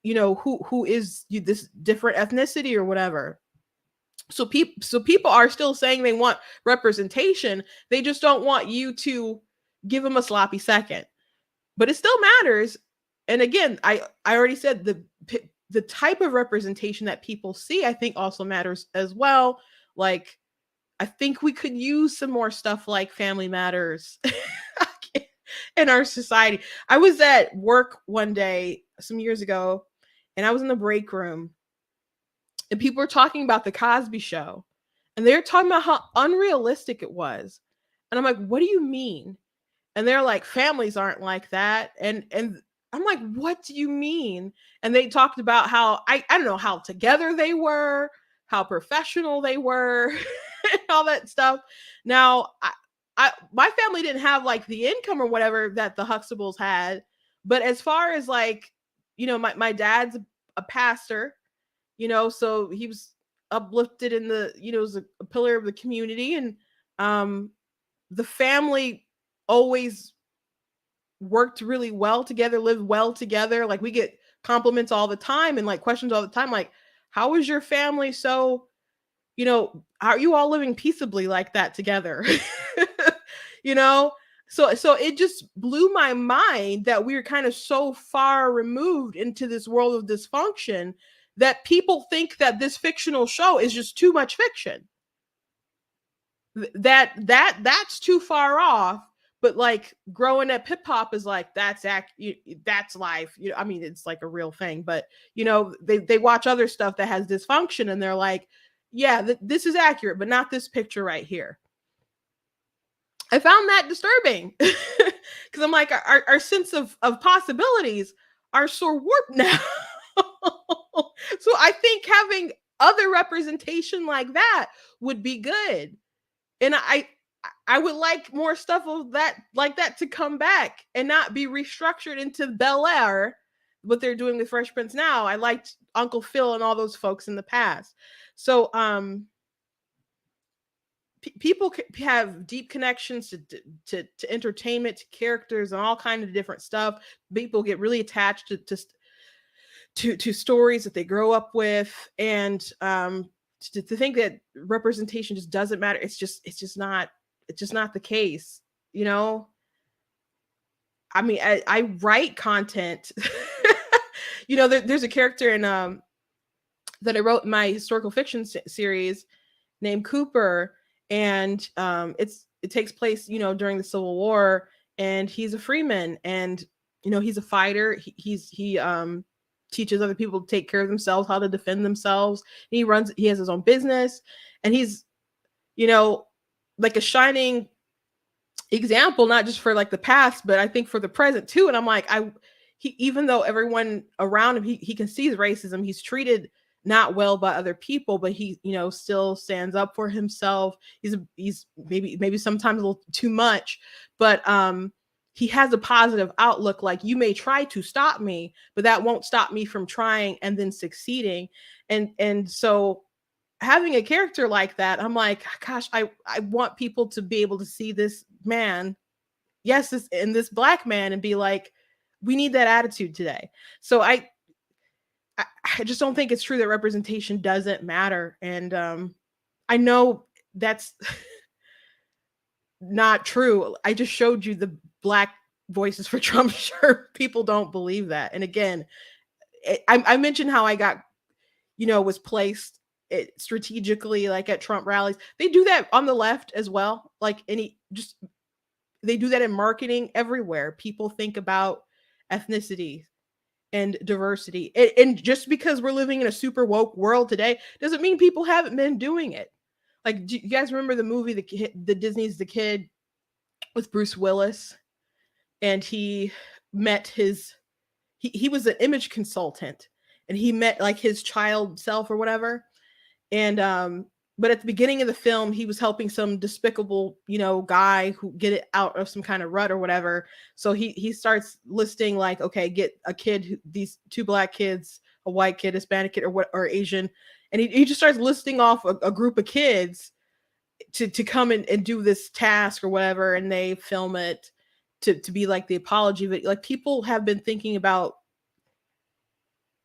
who is this different ethnicity or whatever. So people are still saying they want representation. They just don't want you to give them a sloppy second. But it still matters. And again, I already said the type of representation that people see, I think also matters as well. Like, I think we could use some more stuff like Family Matters in our society. I was at work one day some years ago, and I was in the break room, and people were talking about the Cosby Show, and they're talking about how unrealistic it was. And I'm like, what do you mean? And they're like, families aren't like that. And I'm like, what do you mean? And they talked about how I don't know how together they were, how professional they were, and all that stuff. Now, my family didn't have like the income or whatever that the Huxtables had, but as far as like, my dad's a pastor, so he was uplifted in the, was a pillar of the community, and the family always worked really well together, lived well together. Like, we get compliments all the time and like questions all the time, like, how is your family so, are you all living peaceably like that together? So it just blew my mind that we're kind of so far removed into this world of dysfunction that people think that this fictional show is just too much fiction. That's too far off. But like growing up hip hop is like, that's life. I mean, it's like a real thing, but they watch other stuff that has dysfunction and they're like, yeah, this is accurate, but not this picture right here. I found that disturbing because I'm like, our sense of possibilities are so warped now. So I think having other representation like that would be good. And I would like more stuff of that like that to come back and not be restructured into Bel Air, what they're doing with Fresh Prince now. I liked Uncle Phil and all those folks in the past. So people have deep connections to entertainment, to characters, and all kinds of different stuff. People get really attached to stories that they grow up with, and to think that representation just doesn't matter. It's just not the case. I mean, I write content. There's a character in that I wrote in my historical fiction series named Cooper, and it takes place during the Civil War, and he's a freeman, and he's a fighter. He teaches other people to take care of themselves, how to defend themselves. He has his own business, and he's like a shining example, not just for like the past, but I think for the present too. And I'm like, even though everyone around him, he can see racism, he's treated not well by other people, but he still stands up for himself. He's maybe sometimes a little too much, but he has a positive outlook. Like, you may try to stop me, but that won't stop me from trying and then succeeding. And so having a character like that, I'm like, gosh, I want people to be able to see this man, this black man, and be like, we need that attitude today. So I just don't think it's true that representation doesn't matter. And I know that's not true. I just showed you the black voices for Trump, sure, people don't believe that. And again, I mentioned how I got, was placed strategically like at Trump rallies. They do that on the left as well. Like they do that in marketing everywhere. People think about ethnicity and diversity. And just because we're living in a super woke world today doesn't mean people haven't been doing it. Like, do you guys remember the movie, the Disney's The Kid with Bruce Willis? And he met he was an image consultant, and he met like his child self or whatever. And but at the beginning of the film, he was helping some despicable, guy who get it out of some kind of rut or whatever. So he starts listing like, okay, get a kid, these 2 black kids, a white kid, Hispanic kid, or Asian, and he just starts listing off a group of kids to come and do this task or whatever, and they film it to be like the apology. But like, people have been thinking about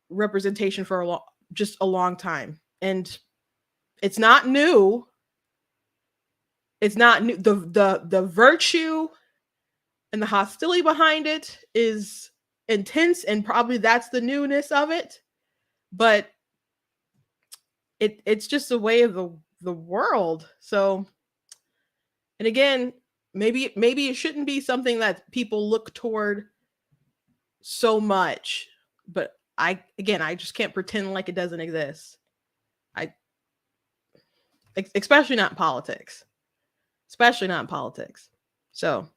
representation for just a long time, and it's not new. It's not new. The virtue and the hostility behind it is intense, and probably that's the newness of it. But it's just a way of the world. So, and again, maybe it shouldn't be something that people look toward so much, but I just can't pretend like it doesn't exist. Especially not in politics. So,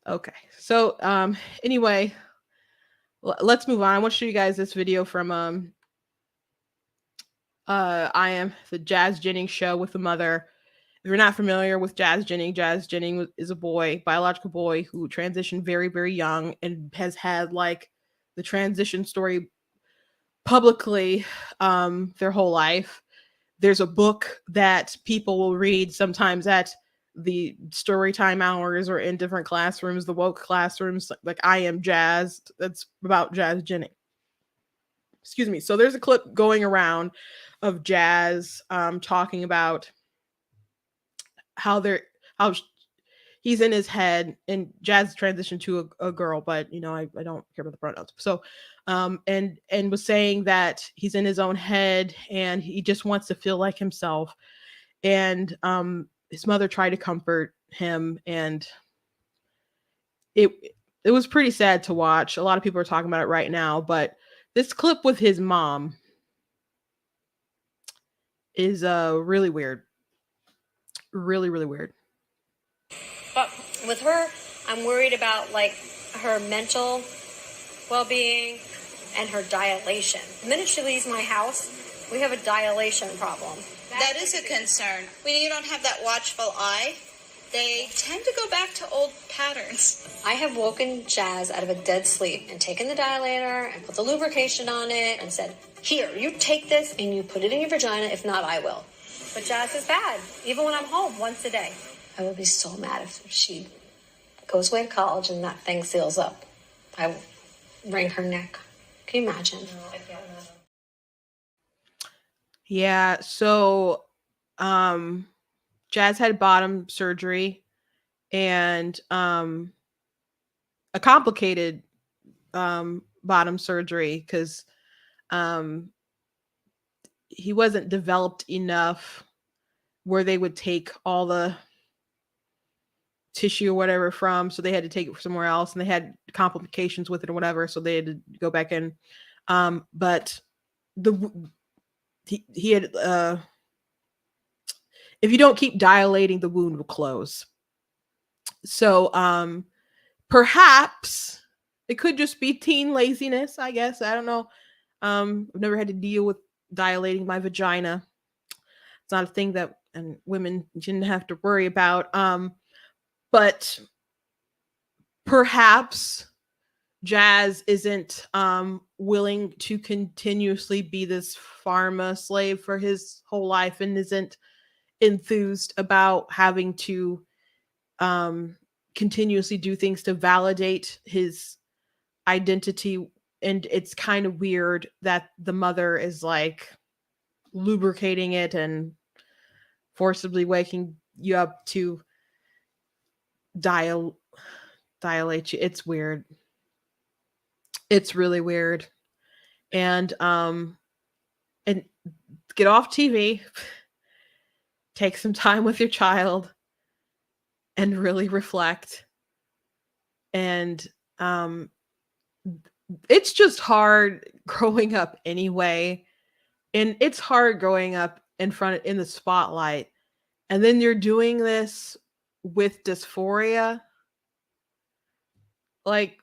okay. So, anyway, let's move on. I want to show you guys this video from I Am the Jazz Jennings show with the mother. If you're not familiar with Jazz Jennings is a biological boy who transitioned very, very young and has had like the transition story publicly their whole life. There's a book that people will read sometimes at the story time hours or in different classrooms, the woke classrooms, like I Am Jazz. That's about Jazz Jennings. Excuse me. So there's a clip going around of Jazz talking about how he's in his head, and Jazz transitioned to a girl, but I don't care about the pronouns. So and was saying that he's in his own head and he just wants to feel like himself. And his mother tried to comfort him, and it was pretty sad to watch. A lot of people are talking about it right now, but this clip with his mom is really weird. Really, really weird.
But with her, I'm worried about like her mental well-being and her dilation. The minute she leaves my house, we have a dilation problem.
That is a concern. When you don't have that watchful eye, they tend to go back to old patterns.
I have woken Jazz out of a dead sleep and taken the dilator and put the lubrication on it and said, here, you take this and you put it in your vagina. If not, I will. But Jazz is bad, even when I'm home once a day. I would be so mad if she goes away to college and that thing seals up. I will wring her neck. Can you imagine? No, I can't imagine.
Yeah, so Jazz had bottom surgery, and a complicated bottom surgery, because he wasn't developed enough where they would take all the tissue or whatever from, so they had to take it somewhere else, and they had complications with it or whatever, so they had to go back in. But he had if you don't keep dilating, the wound will close. So perhaps it could just be teen laziness, I guess. I don't know. I've never had to deal with dilating my vagina. It's not a thing that and women didn't have to worry about. But perhaps Jazz isn't willing to continuously be this pharma slave for his whole life, and isn't enthused about having to continuously do things to validate his identity. And it's kind of weird that the mother is like lubricating it and forcibly waking you up to dilate you. It's weird. It's really weird. And get off TV, take some time with your child, and really reflect. And it's just hard growing up anyway. And it's hard growing up in the spotlight. And then you're doing this with dysphoria. Like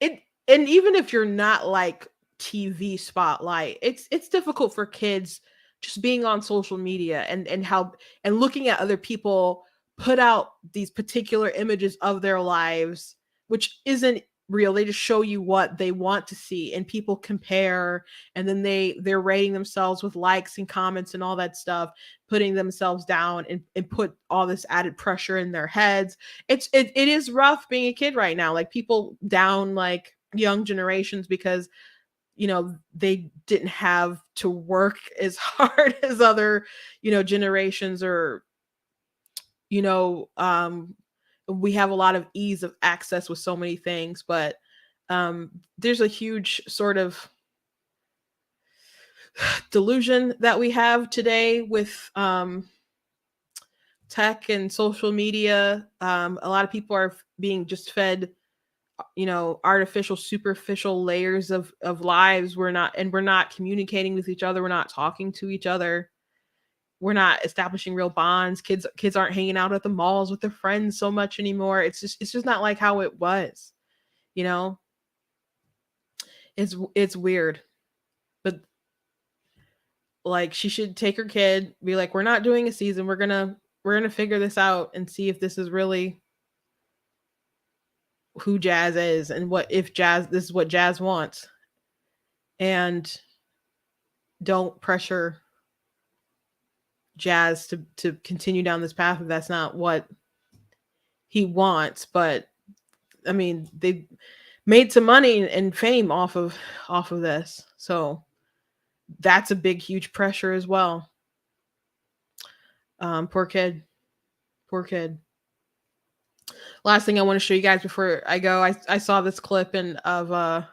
it, and even if you're not like TV spotlight, it's difficult for kids just being on social media and how and looking at other people put out these particular images of their lives, which isn't real. They just show you what they want to see, and people compare, and then they're rating themselves with likes and comments and all that stuff, putting themselves down and put all this added pressure in their heads. It is rough being a kid right now. Like people down like young generations because they didn't have to work as hard as other generations, or we have a lot of ease of access with so many things, but there's a huge sort of delusion that we have today with tech and social media. A lot of people are being just fed artificial, superficial layers of lives. We're not communicating with each other. We're not talking to each other. We're not establishing real bonds. Kids aren't hanging out at the malls with their friends so much anymore. It's just not like how it was. It's weird. But like, she should take her kid, be like, we're not doing a season. We're gonna figure this out and see if this is really who Jazz is, and this is what Jazz wants. And don't pressure Jazz to continue down this path if that's not what he wants. But I mean, they made some money and fame off of this, so that's a big, huge pressure as well. Poor kid. Last thing I want to show you guys before I go, I saw this clip of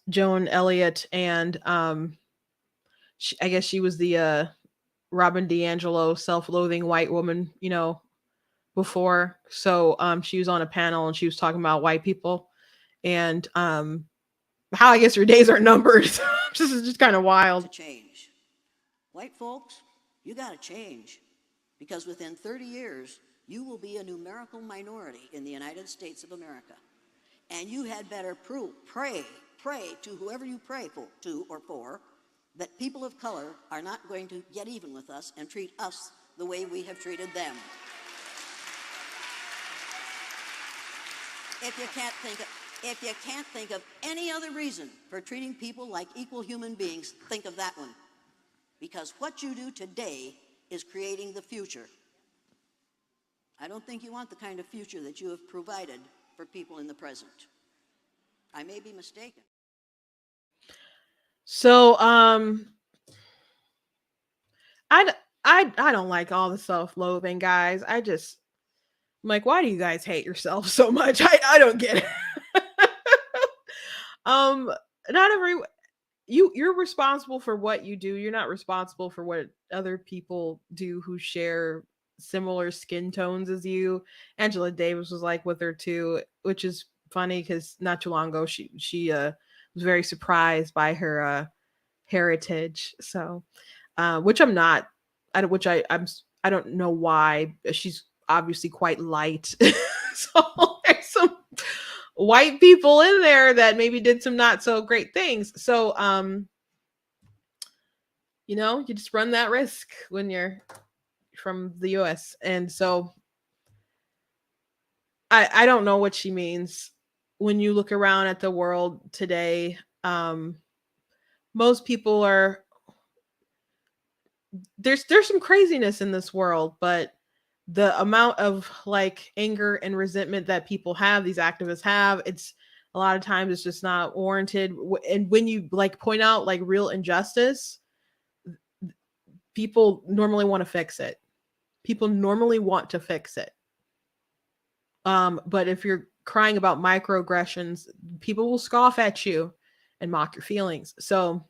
Joan Elliot, and I guess she was the Robin DiAngelo self-loathing white woman, before. So she was on a panel and she was talking about white people and how I guess your days are numbered. This is just kind of wild.
To change. White folks, you got to change, because within 30 years, you will be a numerical minority in the United States of America. And you had better pray to whoever you pray for, that people of color are not going to get even with us and treat us the way we have treated them. If you can't think of any other reason for treating people like equal human beings, think of that one. Because what you do today is creating the future. I don't think you want the kind of future that you have provided for people in the present. I may be mistaken.
So I don't like all the self-loathing, guys. I'm like, why do you guys hate yourself so much? I don't get it. Not every you're responsible for what you do. You're not responsible for what other people do who share similar skin tones as you. Angela Davis was like with her too, which is funny because not too long ago she was very surprised by her heritage. So which I'm not. I don't know why. She's obviously quite light. So there's some white people in there that maybe did some not so great things. So you just run that risk when you're from the US. And so I don't know what she means. When you look around at the world today, most people are there's some craziness in this world, but the amount of like anger and resentment that people have, these activists have, it's a lot of times it's just not warranted. And when you like point out like real injustice, people normally want to fix it. people normally want to fix it. But if you're crying about microaggressions, people will scoff at you and mock your feelings. So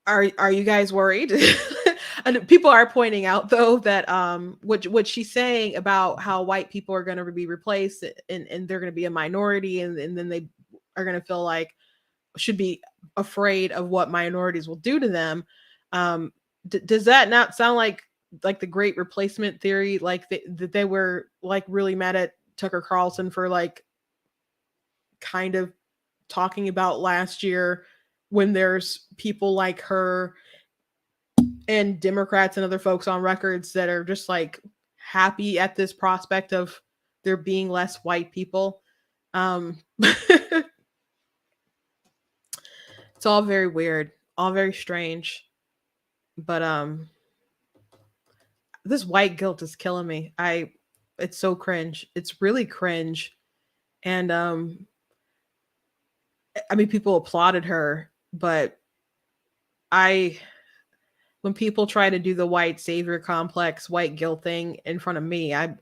are you guys worried? And people are pointing out though that what she's saying about how white people are going to be replaced and they're going to be a minority, and then they are going to feel like should be afraid of what minorities will do to them. Does that not sound like the great replacement theory, like that they were like really mad at Tucker Carlson for like kind of talking about last year, when there's people like her and Democrats and other folks on records that are just like happy at this prospect of there being less white people. It's all very weird, all very strange. But this white guilt is killing me. It's so cringe. It's really cringe. And I mean, people applauded her, but when people try to do the white savior complex, white guilt thing in front of me, I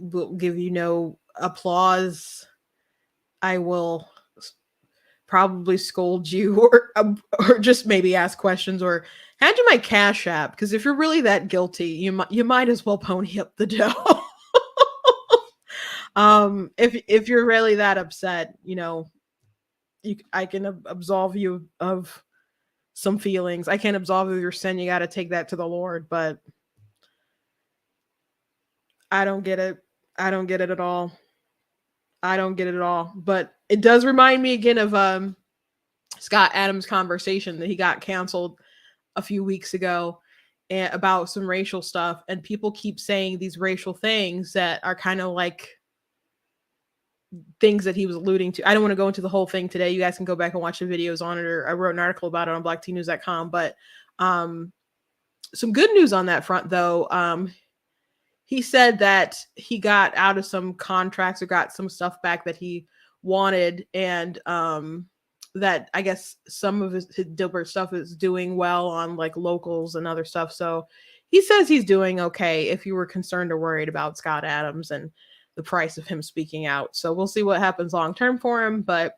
will give you no applause. I will probably scold you, or just maybe ask questions, or hand you my Cash App, because if you're really that guilty, you might as well pony up the dough. If you're really that upset, I can absolve you of some feelings. I can't absolve you of your sin. You got to take that to the Lord. But I don't get it. I don't get it at all. I don't get it at all. But it does remind me again of Scott Adams' conversation that he got canceled a few weeks ago about some racial stuff. And people keep saying these racial things that are kind of like things that he was alluding to. I don't want to go into the whole thing today. You guys can go back and watch the videos on it, or I wrote an article about it on blacktnews.com. But some good news on that front, though. He said that he got out of some contracts or got some stuff back that he wanted, and that I guess some of his Dilbert stuff is doing well on like locals and other stuff. So he says he's doing okay if you were concerned or worried about Scott Adams and the price of him speaking out. So we'll see what happens long term for him, but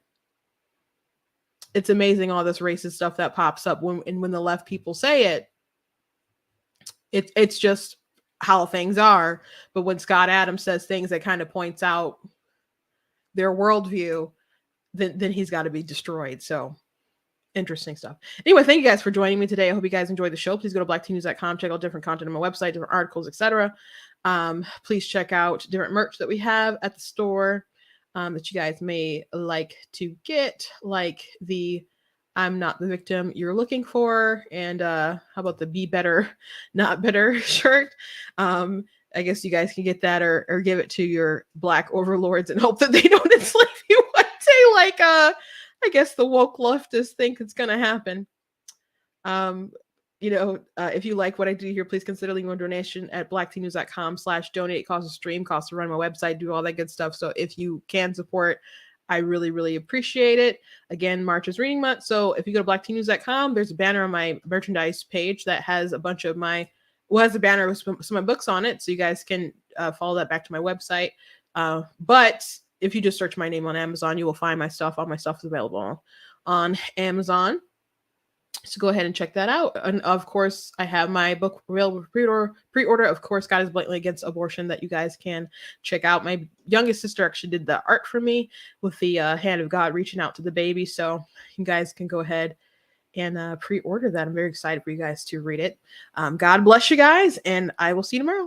it's amazing all this racist stuff that pops up when the left people say it. It's just how things are. But when Scott Adams says things that kind of points out their worldview, then he's got to be destroyed. So interesting stuff. Anyway, thank you guys for joining me today. I hope you guys enjoyed the show. Please go to blacktnews.com, check out different content on my website, different articles, etc. Please check out different merch that we have at the store that you guys may like to get, like the I'm Not the Victim You're Looking For, and how about the Be Better, Not Bitter shirt. I guess you guys can get that or give it to your black overlords and hope that they don't enslave you one day, like I guess the woke leftists think it's gonna happen. If you like what I do here, please consider leaving a donation at blacktnews.com/donate. Costs a stream, costs to run my website, do all that good stuff. So if you can support, I really, really appreciate it. Again, March is reading month. So if you go to blacktnews.com, there's a banner on my merchandise page that has a bunch of has a banner with some of my books on it. So you guys can follow that back to my website. But if you just search my name on Amazon, you will find my stuff. All my stuff is available on Amazon. So go ahead and check that out. And of course, I have my book available for pre-order. Of course, God is Blatantly Against Abortion, that you guys can check out. My youngest sister actually did the art for me with the hand of God reaching out to the baby. So you guys can go ahead and pre-order that. I'm very excited for you guys to read it. God bless you guys, and I will see you tomorrow.